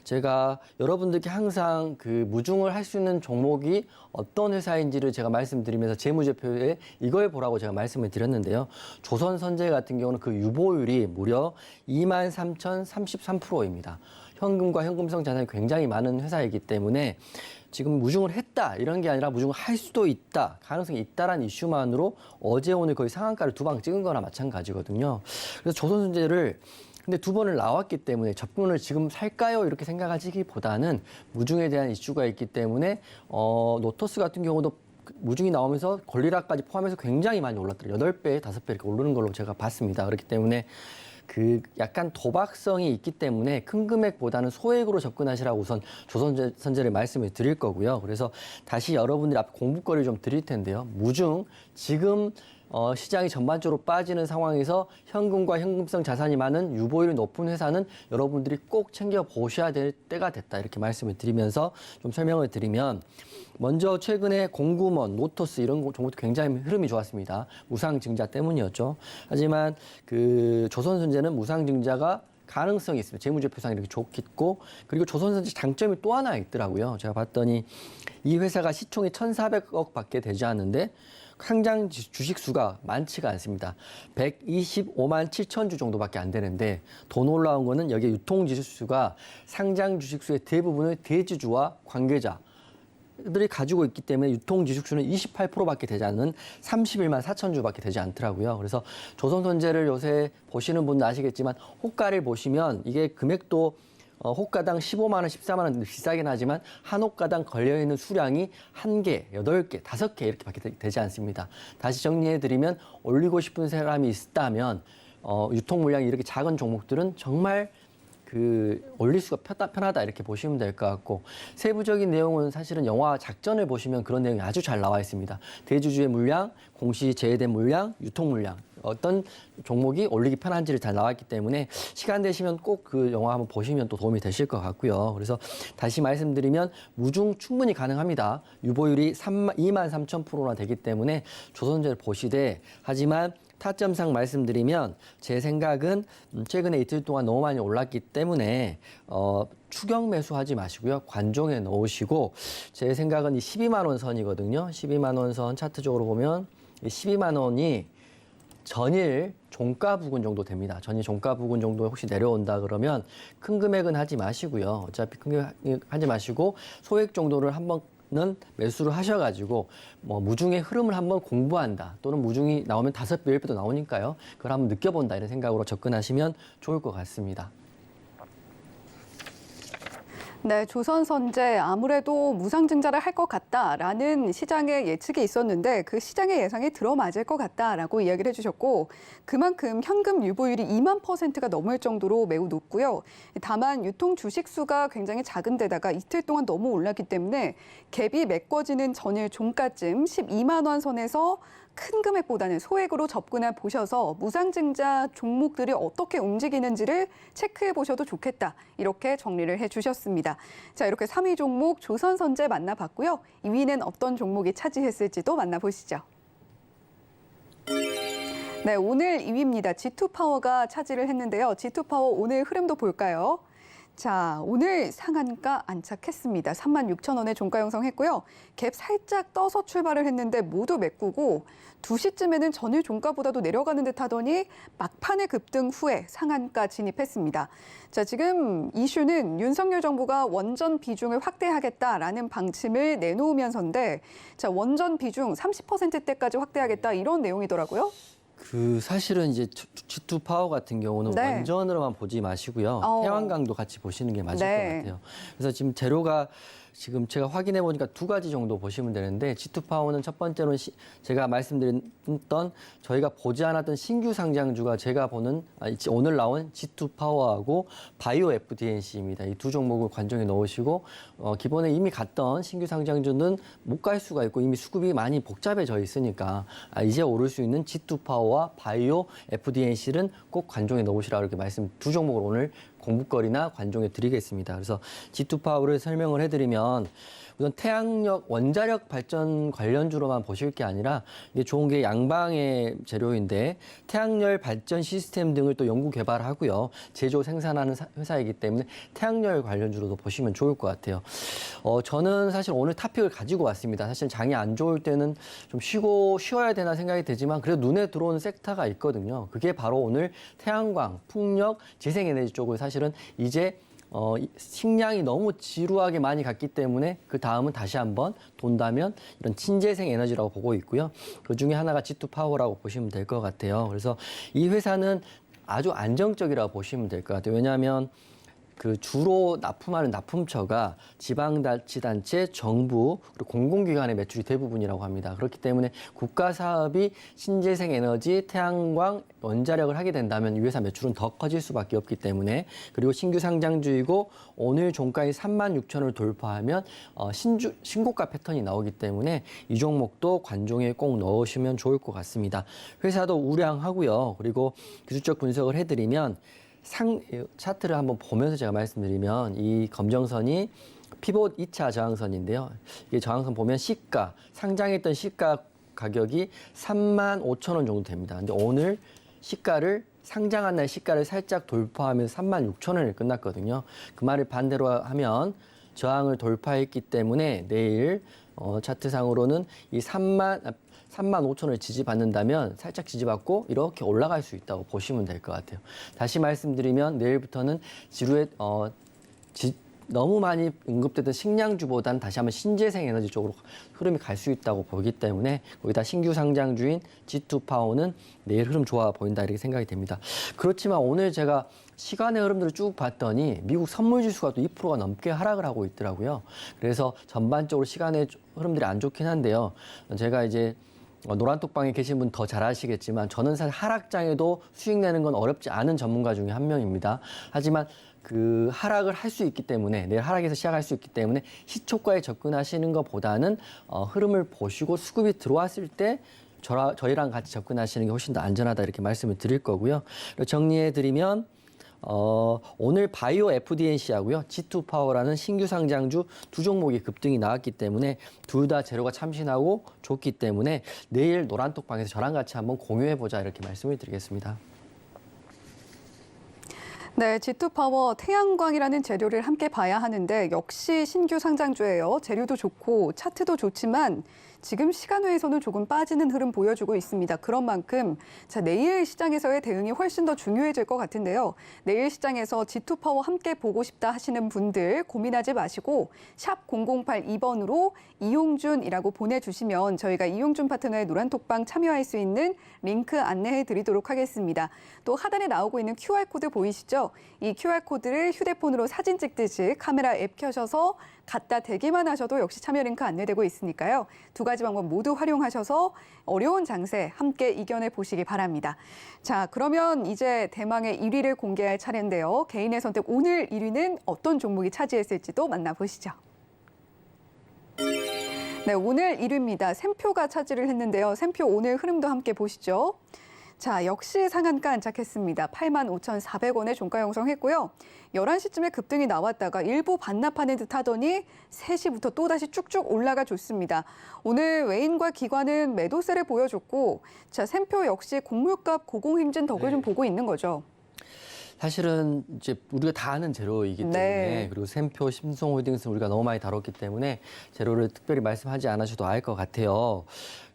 제가 여러분들께 항상 그 무중을 할 수 있는 종목이 어떤 회사인지를 제가 말씀드리면서 재무제표에 이걸 보라고 제가 말씀을 드렸는데요. 조선선제 같은 경우는 그 유보율이 무려 23,033%입니다. 현금과 현금성 자산이 굉장히 많은 회사이기 때문에 지금 무중을 했다 이런 게 아니라 무중을 할 수도 있다 가능성이 있다라는 이슈만으로 어제 오늘 거의 상한가를 두 방 찍은 거나 마찬가지거든요. 그래서 조선선제를 근데 두 번을 나왔기 때문에 접근을 지금 살까요 이렇게 생각하시기보다는 무중에 대한 이슈가 있기 때문에 노터스 같은 경우도 무중이 나오면서 권리락까지 포함해서 굉장히 많이 올랐더라고요. 8배, 5배 이렇게 오르는 걸로 제가 봤습니다. 그렇기 때문에 그 약간 도박성이 있기 때문에 큰 금액보다는 소액으로 접근하시라고 우선 조선선제를 말씀을 드릴 거고요. 그래서 다시 여러분들이 앞 공부거리를 좀 드릴 텐데요. 무중 지금 시장이 전반적으로 빠지는 상황에서 현금과 현금성 자산이 많은 유보율이 높은 회사는 여러분들이 꼭 챙겨 보셔야 될 때가 됐다 이렇게 말씀을 드리면서 좀 설명을 드리면 먼저 최근에 공구먼, 노토스 이런 종목도 굉장히 흐름이 좋았습니다. 무상증자 때문이었죠. 하지만 그 조선선제는 무상증자가 가능성이 있습니다. 재무제표상 이렇게 좋겠고 그리고 조선선제 장점이 또 하나 있더라고요. 제가 봤더니 이 회사가 시총이 1,400억 밖에 되지 않는데 상장 주식 수가 많지가 않습니다. 125만 7천 주 정도밖에 안 되는데 더 놀라운 거는 여기에 유통 지수 수가 상장 주식 수의 대부분을 대주주와 관계자 들이 가지고 있기 때문에 유통 지식수는 28%밖에 되지 않는 31만 4천 주밖에 되지 않더라고요. 그래서 조선선제를 요새 보시는 분들 아시겠지만 호가를 보시면 이게 금액도 호가당 15만 원, 14만 원 비싸긴 하지만 한 호가당 걸려있는 수량이 1개, 8개, 5개 이렇게밖에 되지 않습니다. 다시 정리해드리면 올리고 싶은 사람이 있다면 유통 물량이 이렇게 작은 종목들은 정말 올릴 수가 편하다 이렇게 보시면 될 것 같고 세부적인 내용은 사실은 영화 작전을 보시면 그런 내용이 아주 잘 나와 있습니다. 대주주의 물량, 공시 제외된 물량, 유통 물량 어떤 종목이 올리기 편한지를 잘 나와 있기 때문에 시간 되시면 꼭 그 영화 한번 보시면 또 도움이 되실 것 같고요. 그래서 다시 말씀드리면 무중 충분히 가능합니다. 유보율이 23,000%나 되기 때문에 조선제를 보시되 하지만 타점상 말씀드리면 제 생각은 최근에 이틀 동안 너무 많이 올랐기 때문에 추격 매수하지 마시고요. 관종에 넣으시고 제 생각은 이 12만 원 선이거든요. 12만 원 선 차트적으로 보면 이 12만 원이 전일 종가 부근 정도 됩니다. 전일 종가 부근 정도 혹시 내려온다 그러면 큰 금액은 하지 마시고요. 어차피 큰 금액 하지 마시고 소액 정도를 한번 는 매수를 하셔가지고 뭐 무중의 흐름을 한번 공부한다 또는 무중이 나오면 5배, 10배도 나오니까요. 그걸 한번 느껴본다 이런 생각으로 접근하시면 좋을 것 같습니다. 네, 조선선제 아무래도 무상증자를 할 것 같다라는 시장의 예측이 있었는데 그 시장의 예상이 들어맞을 것 같다라고 이야기를 해주셨고 그만큼 현금 유보율이 2만%가 넘을 정도로 매우 높고요. 다만 유통 주식 수가 굉장히 작은 데다가 이틀 동안 너무 올랐기 때문에 갭이 메꿔지는 전일 종가쯤 12만 원 선에서 큰 금액보다는 소액으로 접근해 보셔서 무상증자 종목들이 어떻게 움직이는지를 체크해 보셔도 좋겠다. 이렇게 정리를 해 주셨습니다. 자, 이렇게 3위 종목 조선선제 만나봤고요. 2위는 어떤 종목이 차지했을지도 만나보시죠. 네, 오늘 2위입니다. G2파워가 차지를 했는데요. G2파워 오늘 흐름도 볼까요? 자, 오늘 상한가 안착했습니다. 36,000원에 종가 형성했고요. 갭 살짝 떠서 출발을 했는데 모두 메꾸고 2시쯤에는 전일 종가보다도 내려가는 듯 하더니 막판에 급등 후에 상한가 진입했습니다. 자, 지금 이슈는 윤석열 정부가 원전 비중을 확대하겠다라는 방침을 내놓으면서인데 자, 원전 비중 30%대까지 확대하겠다 이런 내용이더라고요. 사실은 이제 G2 파워 같은 경우는 네. 원전으로만 보지 마시고요. 태양광도 같이 보시는 게 맞을 네. 것 같아요. 그래서 지금 재료가 지금 제가 확인해 보니까 2가지 정도 보시면 되는데 G2 파워는 첫 번째로는 제가 말씀드렸던 저희가 보지 않았던 신규 상장주가 제가 보는 오늘 나온 G2 파워하고 바이오 FDNC입니다. 이 두 종목을 관정에 넣으시고 기본에 이미 갔던 신규 상장주는 못 갈 수가 있고 이미 수급이 많이 복잡해져 있으니까 이제 오를 수 있는 G2 파워와 바이오 FDNC는 꼭 관정에 넣으시라고 이렇게 두 종목을 오늘 공부거리나 관종에 드리겠습니다. 그래서 G2파워를 설명을 해드리면 우선 태양력, 원자력 발전 관련주로만 보실 게 아니라 이게 좋은 게 양방의 재료인데 태양열 발전 시스템 등을 또 연구 개발하고요. 제조 생산하는 회사이기 때문에 태양열 관련주로도 보시면 좋을 것 같아요. 저는 사실 오늘 토픽을 가지고 왔습니다. 사실 장이 안 좋을 때는 좀 쉬어야 되나 생각이 되지만 그래도 눈에 들어오는 섹터가 있거든요. 그게 바로 오늘 태양광, 풍력, 재생에너지 쪽을 사실은 이제 식량이 너무 지루하게 많이 갔기 때문에 그 다음은 다시 한번 돈다면 이런 친재생 에너지라고 보고 있고요. 그 중에 하나가 G2파워라고 보시면 될 것 같아요. 그래서 이 회사는 아주 안정적이라고 보시면 될 것 같아요. 왜냐하면 그 주로 납품하는 납품처가 지방자치단체, 정부, 그리고 공공기관의 매출이 대부분이라고 합니다. 그렇기 때문에 국가 사업이 신재생 에너지, 태양광, 원자력을 하게 된다면 이 회사 매출은 더 커질 수밖에 없기 때문에 그리고 신규 상장주이고 오늘 종가이 36,000원을 돌파하면 신고가 패턴이 나오기 때문에 이 종목도 관종에 꼭 넣으시면 좋을 것 같습니다. 회사도 우량하고요. 그리고 기술적 분석을 해드리면 차트를 한번 보면서 제가 말씀드리면 이 검정선이 피봇 2차 저항선인데요. 이 저항선 보면 시가, 상장했던 시가 가격이 35,000원 정도 됩니다. 근데 오늘 상장한 날 시가를 살짝 돌파하면서 36,000원에 끝났거든요. 그 말을 반대로 하면 저항을 돌파했기 때문에 내일 차트상으로는 이 35,000원을 지지받는다면 살짝 지지받고 이렇게 올라갈 수 있다고 보시면 될 것 같아요. 다시 말씀드리면 내일부터는 너무 많이 언급되던 식량주보다는 다시 한번 신재생 에너지 쪽으로 흐름이 갈 수 있다고 보기 때문에 거기다 신규 상장주인 G2파워는 내일 흐름 좋아 보인다 이렇게 생각이 됩니다. 그렇지만 오늘 제가 시간의 흐름들을 쭉 봤더니 미국 선물지수가 또 2%가 넘게 하락을 하고 있더라고요. 그래서 전반적으로 시간의 흐름들이 안 좋긴 한데요. 제가 이제 노란톡방에 계신 분 더 잘 아시겠지만 저는 사실 하락장에도 수익 내는 건 어렵지 않은 전문가 중에 한 명입니다. 하지만 그 하락을 할 수 있기 때문에 내일 하락에서 시작할 수 있기 때문에 시초가에 접근하시는 것보다는 흐름을 보시고 수급이 들어왔을 때 저희랑 같이 접근하시는 게 훨씬 더 안전하다 이렇게 말씀을 드릴 거고요. 정리해 드리면 오늘 바이오 FDNC하고요, G2파워라는 신규 상장주 두 종목이 급등이 나왔기 때문에 둘 다 재료가 참신하고 좋기 때문에 내일 노란톡방에서 저랑 같이 한번 공유해보자 이렇게 말씀을 드리겠습니다. 네, G2파워 태양광이라는 재료를 함께 봐야 하는데 역시 신규 상장주예요. 재료도 좋고 차트도 좋지만 지금 시간외에서는 조금 빠지는 흐름 보여주고 있습니다. 그런 만큼 내일 시장에서의 대응이 훨씬 더 중요해질 것 같은데요. 내일 시장에서 G2파워 함께 보고 싶다 하시는 분들 고민하지 마시고 샵 0082번으로 이용준이라고 보내주시면 저희가 이용준 파트너의 노란톡방 참여할 수 있는 링크 안내해 드리도록 하겠습니다. 또 하단에 나오고 있는 QR코드 보이시죠? 이 QR코드를 휴대폰으로 사진 찍듯이 카메라 앱 켜셔서 갖다 대기만 하셔도 역시 참여 링크 안내되고 있으니까요. 두 가지 방법 모두 활용하셔서 어려운 장세 함께 이겨내 보시기 바랍니다. 자, 그러면 이제 대망의 1위를 공개할 차례인데요. 개인의 선택 오늘 1위는 어떤 종목이 차지했을지도 만나보시죠. 네, 오늘 1위입니다. 샘표가 차지를 했는데요. 샘표 오늘 흐름도 함께 보시죠. 자, 역시 상한가 안착했습니다. 85,400원에 종가 형성했고요. 11시쯤에 급등이 나왔다가 일부 반납하는 듯 하더니 3시부터 또다시 쭉쭉 올라가 줬습니다. 오늘 외인과 기관은 매도세를 보여줬고, 자, 샘표 역시 곡물값 고공행진 덕을 좀 보고 있는 거죠. 사실은 이제 우리가 다 아는 재료이기 때문에 그리고 샘표, 신성홀딩스 우리가 너무 많이 다뤘기 때문에 재료를 특별히 말씀하지 않으셔도 알 것 같아요.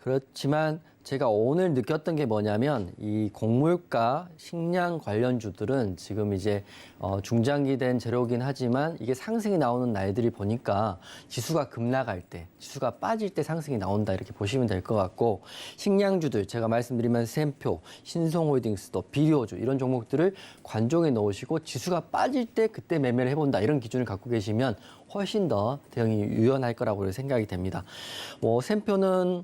그렇지만 제가 오늘 느꼈던 게 뭐냐면 이 곡물가, 식량 관련주들은 지금 이제 중장기된 재료긴 하지만 이게 상승이 나오는 날들이 보니까 지수가 급락할 때, 지수가 빠질 때 상승이 나온다 이렇게 보시면 될 것 같고 식량주들 제가 말씀드리면 샘표, 신성홀딩스, 또 비료주 이런 종목들을 관종에 넣으시고 지수가 빠질 때 그때 매매를 해본다 이런 기준을 갖고 계시면 훨씬 더 대응이 유연할 거라고 생각이 됩니다. 샘표는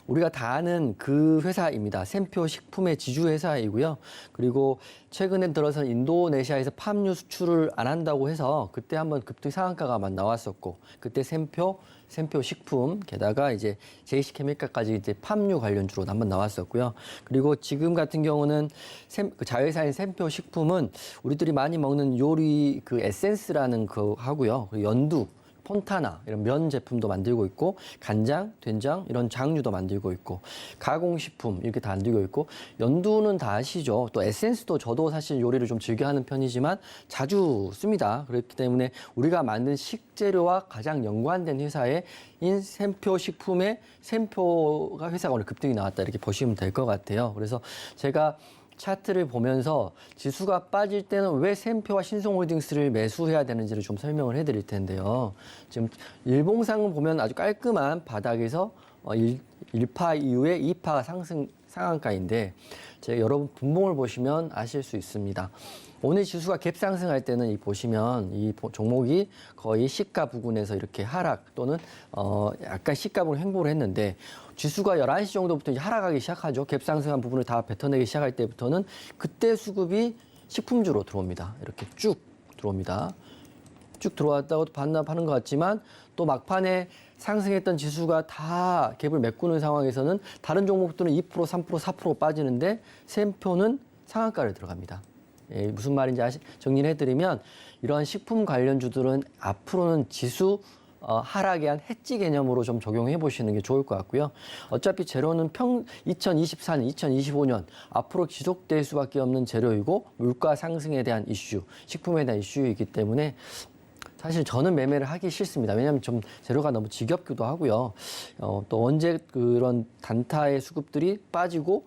우리가 다 아는 그 회사입니다. 샘표 식품의 지주 회사이고요. 그리고 최근에 들어서 인도네시아에서 팜유 수출을 안 한다고 해서 그때 한번 급등 상한가가 막 나왔었고, 그때 샘표 식품, 게다가 이제 JC케미칼까지 이제 팜유 관련주로 한번 나왔었고요. 그리고 지금 같은 경우는 그 자회사인 샘표 식품은 우리들이 많이 먹는 요리 그 에센스라는 거 하고요. 그리고 연두, 폰타나 이런 면 제품도 만들고 있고, 간장, 된장 이런 장류도 만들고 있고, 가공식품 이렇게 다 만들고 있고, 연두는 다 아시죠? 또 에센스도 저도 사실 요리를 좀 즐겨하는 편이지만 자주 씁니다. 그렇기 때문에 우리가 만든 식재료와 가장 연관된 회사인 샘표 식품의 샘표가 회사가 오늘 급등이 나왔다 이렇게 보시면 될 것 같아요. 그래서 제가 차트를 보면서 지수가 빠질 때는 왜 샘표와 신성홀딩스를 매수해야 되는지를 좀 설명을 해드릴 텐데요. 지금 일봉상을 보면 아주 깔끔한 바닥에서 1파 이후에 2파 상한가인데, 제가 여러분 분봉을 보시면 아실 수 있습니다. 오늘 지수가 갭 상승할 때는 보시면 이 종목이 거의 시가 부근에서 이렇게 하락 또는 약간 시가부로 횡보를 했는데, 지수가 11시 정도부터 이제 하락하기 시작하죠. 갭 상승한 부분을 다 뱉어내기 시작할 때부터는 그때 수급이 식품주로 들어옵니다. 이렇게 쭉 들어옵니다. 쭉 들어왔다고 반납하는 것 같지만 또 막판에 상승했던 지수가 다 갭을 메꾸는 상황에서는 다른 종목들은 2%, 3%, 4% 빠지는데 샘표는 상한가를 들어갑니다. 예, 무슨 말인지 정리를 해드리면, 이러한 식품 관련주들은 앞으로는 지수 하락에 한 해지 개념으로 좀 적용해 보시는 게 좋을 것 같고요. 어차피 재료는 2024년, 2025년 앞으로 지속될 수밖에 없는 재료이고, 물가 상승에 대한 이슈, 식품에 대한 이슈이기 때문에 사실 저는 매매를 하기 싫습니다. 왜냐하면 좀 재료가 너무 지겹기도 하고요. 또 언제 그런 단타의 수급들이 빠지고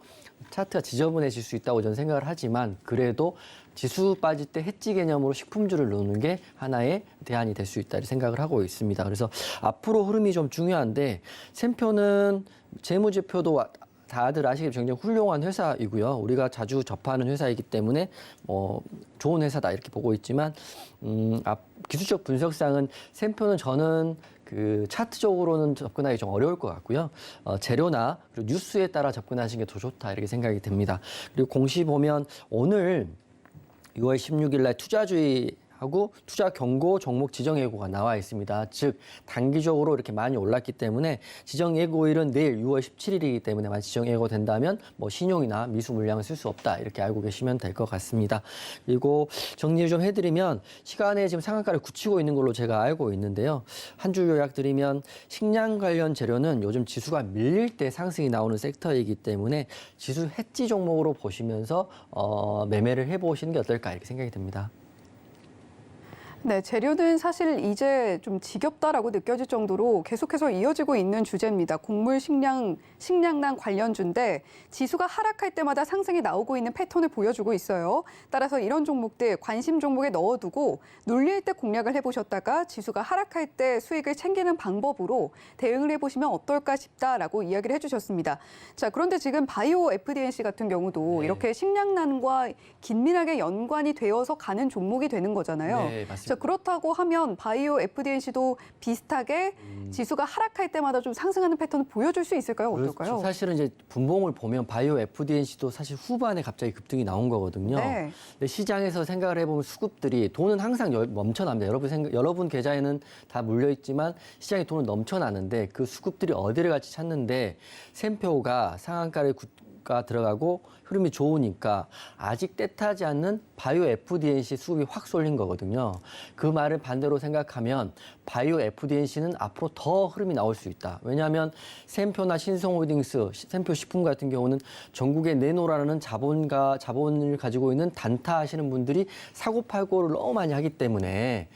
차트가 지저분해질 수 있다고 저는 생각을 하지만, 그래도 지수 빠질 때 해지 개념으로 식품주를 놓는 게 하나의 대안이 될 수 있다 생각을 하고 있습니다. 그래서 앞으로 흐름이 좀 중요한데, 샘표는 재무제표도 다들 아시겠지만 굉장히 훌륭한 회사이고요. 우리가 자주 접하는 회사이기 때문에 좋은 회사다 이렇게 보고 있지만, 기술적 분석상은 샘표는 저는 그 차트적으로는 접근하기 좀 어려울 것 같고요. 재료나 그리고 뉴스에 따라 접근하시는 게 더 좋다 이렇게 생각이 됩니다. 그리고 공시 보면 오늘 6월 16일 날 투자주의하고 투자 경고 종목 지정 예고가 나와 있습니다. 즉 단기적으로 이렇게 많이 올랐기 때문에 지정 예고일은 내일 6월 17일이기 때문에 만약 지정 예고된다면 뭐 신용이나 미수 물량을 쓸 수 없다 이렇게 알고 계시면 될 것 같습니다. 그리고 정리를 좀 해드리면, 시간에 지금 상한가를 굳히고 있는 걸로 제가 알고 있는데요. 한 줄 요약 드리면, 식량 관련 재료는 요즘 지수가 밀릴 때 상승이 나오는 섹터이기 때문에 지수 해지 종목으로 보시면서 매매를 해보시는 게 어떨까 이렇게 생각이 듭니다. 네, 재료는 사실 이제 좀 지겹다라고 느껴질 정도로 계속해서 이어지고 있는 주제입니다. 곡물 식량난 관련주인데 지수가 하락할 때마다 상승이 나오고 있는 패턴을 보여주고 있어요. 따라서 이런 종목들 관심 종목에 넣어두고 눌릴 때 공략을 해보셨다가 지수가 하락할 때 수익을 챙기는 방법으로 대응을 해보시면 어떨까 싶다라고 이야기를 해주셨습니다. 자, 그런데 지금 바이오 FDNC 같은 경우도 네. 이렇게 식량난과 긴밀하게 연관이 되어서 가는 종목이 되는 거잖아요. 네, 맞습니다. 자, 그렇다고 하면 바이오 FDNC도 비슷하게 지수가 하락할 때마다 좀 상승하는 패턴을 보여줄 수 있을까요? 어떨까요? 그렇죠. 사실은 이제 분봉을 보면 바이오 FDNC도 사실 후반에 갑자기 급등이 나온 거거든요. 네. 근데 시장에서 생각을 해보면 수급들이, 돈은 항상 넘쳐납니다. 여러분 계좌에는 다 물려 있지만 시장에 돈은 넘쳐나는데 그 수급들이 어디를 같이 찾는데, 샘표가 상한가를 들어가고 흐름이 좋으니까 아직 떼타지 않는 바이오 FDNC 수급이 확 쏠린 거거든요. 그 말을 반대로 생각하면 바이오 FDNC는 앞으로 더 흐름이 나올 수 있다. 왜냐하면 샘표나 신성홀딩스, 샘표 식품 같은 경우는 전국에 내놓으라는 자본을 가지고 있는 단타 하시는 분들이 사고팔고를 너무 많이 하기 때문에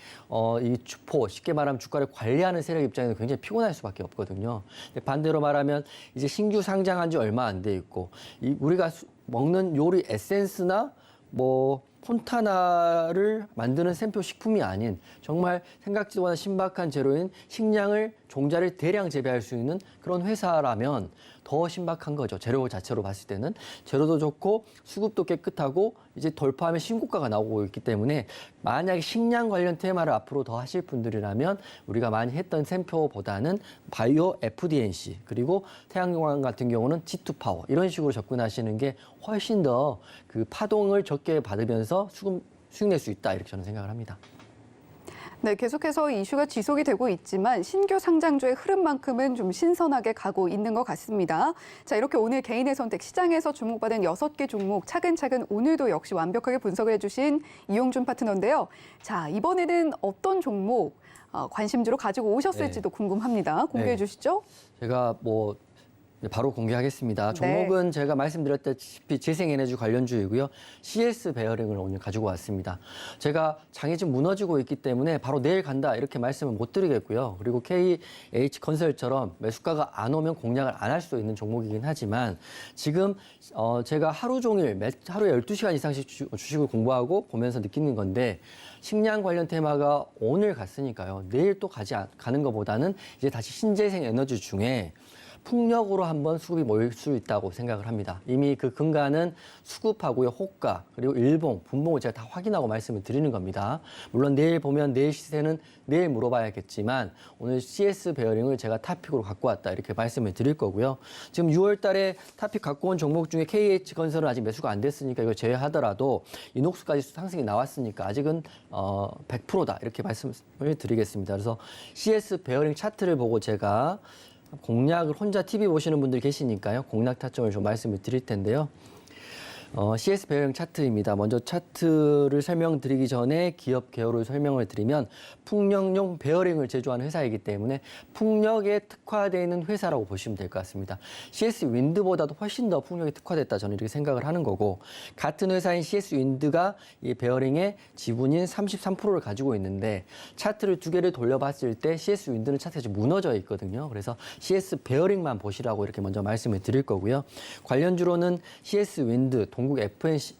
이 주포, 쉽게 말하면 주가를 관리하는 세력 입장에서 굉장히 피곤할 수밖에 없거든요. 반대로 말하면 이제 신규 상장한 지 얼마 안 돼 있고, 우리가 먹는 요리 에센스나 뭐 폰타나를 만드는 샘표 식품이 아닌 정말 생각지도 못한 신박한 재료인 식량을 종자를 대량 재배할 수 있는 그런 회사라면 더 신박한 거죠. 재료 자체로 봤을 때는 재료도 좋고 수급도 깨끗하고 이제 돌파하면 신고가가 나오고 있기 때문에 만약에 식량 관련 테마를 앞으로 더 하실 분들이라면 우리가 많이 했던 샘표보다는 바이오 FDNC 그리고 태양광 같은 경우는 G2 파워 이런 식으로 접근하시는 게 훨씬 더 그 파동을 적게 받으면서 수익 낼 수 있다 이렇게 저는 생각을 합니다. 네, 계속해서 이슈가 지속이 되고 있지만 신규 상장주의 흐름만큼은 좀 신선하게 가고 있는 것 같습니다. 자, 이렇게 오늘 개인의 선택 시장에서 주목받은 6개 종목 차근차근 오늘도 역시 완벽하게 분석을 해주신 이용준 파트너인데요. 자, 이번에는 어떤 종목 관심주로 가지고 오셨을지도 궁금합니다. 공개해 주시죠. 제가 바로 공개하겠습니다. 종목은 제가 말씀드렸다시피 재생에너지 관련주이고요. CS 베어링을 오늘 가지고 왔습니다. 제가 장이 지금 무너지고 있기 때문에 바로 내일 간다 이렇게 말씀을 못 드리겠고요. 그리고 KH건설처럼 매수가가 안 오면 공략을 안 할 수 있는 종목이긴 하지만 지금 제가 하루 종일 하루에 12시간 이상씩 주식을 공부하고 보면서 느끼는 건데 식량 관련 테마가 오늘 갔으니까요. 내일 또 가는 것보다는 이제 다시 신재생 에너지 중에 풍력으로 한번 수급이 모일 수 있다고 생각을 합니다. 이미 그 근간은 수급하고요, 호가, 그리고 일봉, 분봉을 제가 다 확인하고 말씀을 드리는 겁니다. 물론 내일 보면 내일 시세는 내일 물어봐야겠지만 오늘 CS 베어링을 제가 탑픽으로 갖고 왔다 이렇게 말씀을 드릴 거고요. 지금 6월 달에 탑픽 갖고 온 종목 중에 KH건설은 아직 매수가 안 됐으니까 이거 제외하더라도 이녹스까지 상승이 나왔으니까 아직은 100%다 이렇게 말씀을 드리겠습니다. 그래서 CS 베어링 차트를 보고 제가 공략을 혼자 TV 보시는 분들 계시니까요. 공략 타점을 좀 말씀을 드릴 텐데요. CS 베어링 차트입니다. 먼저 차트를 설명드리기 전에 기업 개요를 설명을 드리면 풍력용 베어링을 제조하는 회사이기 때문에 풍력에 특화되어 있는 회사라고 보시면 될 것 같습니다. CS 윈드보다도 훨씬 더 풍력에 특화됐다 저는 이렇게 생각을 하는 거고 같은 회사인 CS 윈드가 이 베어링의 지분인 33%를 가지고 있는데 차트를 두 개를 돌려봤을 때 CS 윈드는 차트가 지금 무너져 있거든요. 그래서 CS 베어링만 보시라고 이렇게 먼저 말씀을 드릴 거고요. 관련주로는 CS 윈드, 동국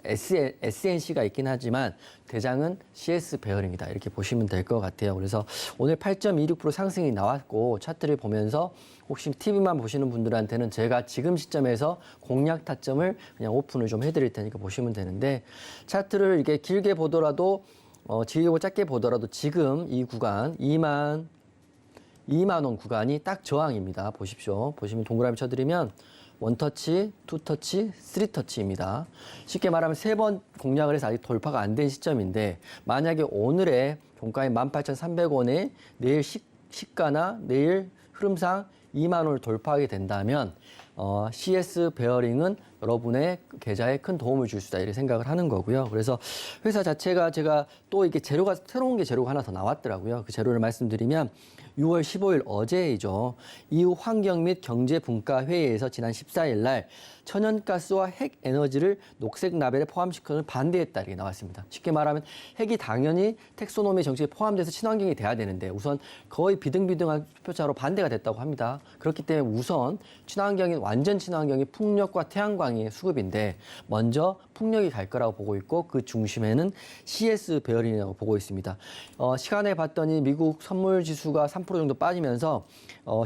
SNC가 있긴 하지만 대장은 CS 베어링이다 이렇게 보시면 될 것 같아요. 그래서 오늘 8.26% 상승이 나왔고 차트를 보면서 혹시 TV만 보시는 분들한테는 제가 지금 시점에서 공략 타점을 그냥 오픈을 좀 해드릴 테니까 보시면 되는데 차트를 이렇게 길게 보더라도 길고 짧게 보더라도 지금 이 구간 2만 원 구간이 딱 저항입니다. 보십시오. 보시면 동그라미 쳐드리면 원터치, 투터치, 쓰리터치입니다. 쉽게 말하면 3번 공략을 해서 아직 돌파가 안 된 시점인데 만약에 오늘의 종가인 18,300원에 내일 시가나 내일 흐름상 2만 원을 돌파하게 된다면 CS 베어링은 여러분의 계좌에 큰 도움을 줄 수 있다 이렇게 생각을 하는 거고요. 그래서 회사 자체가 제가 또 이게 새로운 재료가 하나 더 나왔더라고요. 그 재료를 말씀드리면 6월 15일 어제이죠. 이후 환경 및 경제 분과 회의에서 지난 14일 날 천연가스와 핵 에너지를 녹색 라벨에 포함시키는 반대했다 이렇게 나왔습니다. 쉽게 말하면 핵이 당연히 텍소노미 정책에 포함돼서 친환경이 돼야 되는데 우선 거의 비등비등한 표차로 반대가 됐다고 합니다. 그렇기 때문에 우선 완전 친환경이 풍력과 태양광의 수급인데 먼저 풍력이 갈 거라고 보고 있고 그 중심에는 CS 베어링이라고 보고 있습니다. 시간에 봤더니 미국 선물 지수가 3% 정도 빠지면서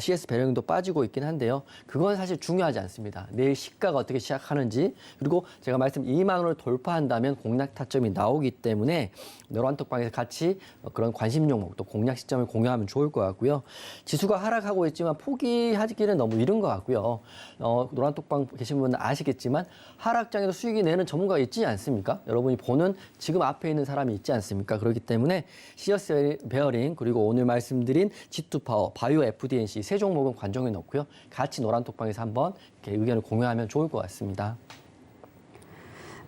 CS 베어링도 빠지고 있긴 한데요. 그건 사실 중요하지 않습니다. 내일 시가가 어떻게 시작하는지 그리고 제가 말씀 2만 원을 돌파한다면 공략 타점이 나오기 때문에 노란톡방에서 같이 그런 관심 종목 또 공략 시점을 공유하면 좋을 것 같고요. 지수가 하락하고 있지만 포기하기는 너무 이른 것 같고요. 노란톡방 계신 분은 아시겠지만 하락장에도 수익이 내는 전문가가 있지 않습니까? 여러분이 보는 지금 앞에 있는 사람이 있지 않습니까? 그렇기 때문에 CS 베어링 그리고 오늘 말씀드린 G2 파워, 바이오 FDNC 세 종목은 관종에 넣고요. 같이 노란톡방에서 한번 이렇게 의견을 공유하면 좋을 것 같습니다.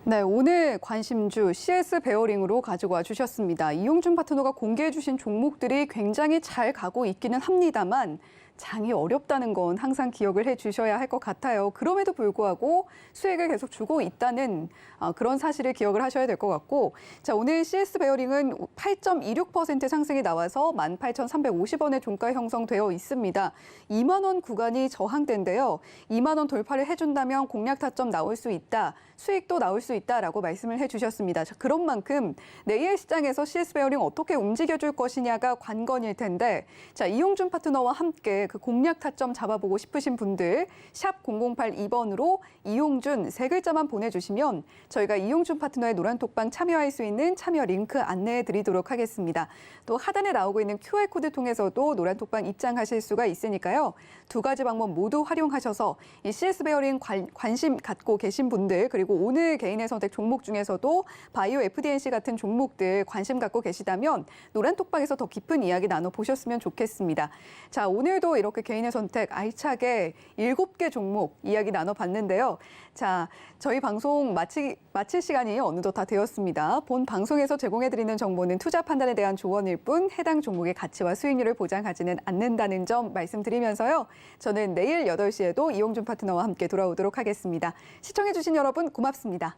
네, 오늘 관심주 CS 베어링으로 가지고 와 주셨습니다. 이용준 파트너가 공개해 주신 종목들이 굉장히 잘 가고 있기는 합니다만 장이 어렵다는 건 항상 기억을 해 주셔야 할 것 같아요. 그럼에도 불구하고 수익을 계속 주고 있다는 그런 사실을 기억을 하셔야 될 것 같고 자, 오늘 CS 베어링은 8.26% 상승이 나와서 18,350원의 종가 형성되어 있습니다. 2만 원 구간이 저항대인데요. 2만 원 돌파를 해준다면 공략 타점 나올 수 있다. 수익도 나올 수 있다라고 말씀을 해주셨습니다. 자, 그런 만큼 내일 시장에서 CS 베어링 어떻게 움직여줄 것이냐가 관건일 텐데 자, 이용준 파트너와 함께 그 공략 타점 잡아보고 싶으신 분들 샵 0082번으로 이용준 세 글자만 보내주시면 저희가 이용준 파트너의 노란톡방 참여할 수 있는 참여 링크 안내해 드리도록 하겠습니다. 또 하단에 나오고 있는 QR코드 통해서도 노란톡방 입장하실 수가 있으니까요. 두 가지 방법 모두 활용하셔서 이 CS 베어링 관심 갖고 계신 분들 그리고 오늘 개인의 선택 종목 중에서도 바이오 FDNC 같은 종목들 관심 갖고 계시다면 노란톡방에서 더 깊은 이야기 나눠보셨으면 좋겠습니다. 자, 오늘도 이렇게 개인의 선택 알차게 7개 종목 이야기 나눠봤는데요. 자, 저희 방송 마칠 시간이 어느덧 다 되었습니다. 본 방송에서 제공해드리는 정보는 투자 판단에 대한 조언일 뿐 해당 종목의 가치와 수익률을 보장하지는 않는다는 점 말씀드리면서요. 저는 내일 8시에도 이용준 파트너와 함께 돌아오도록 하겠습니다. 시청해주신 여러분 고맙습니다.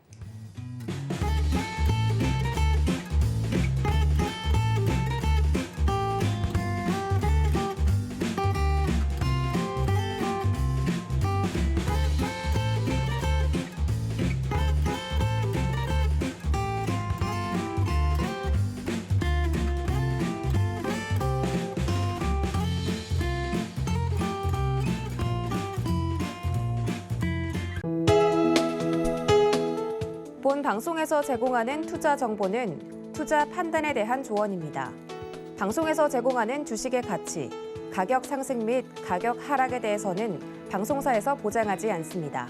본 방송에서 제공하는 투자 정보는 투자 판단에 대한 조언입니다. 방송에서 제공하는 주식의 가치, 가격 상승 및 가격 하락에 대해서는 방송사에서 보장하지 않습니다.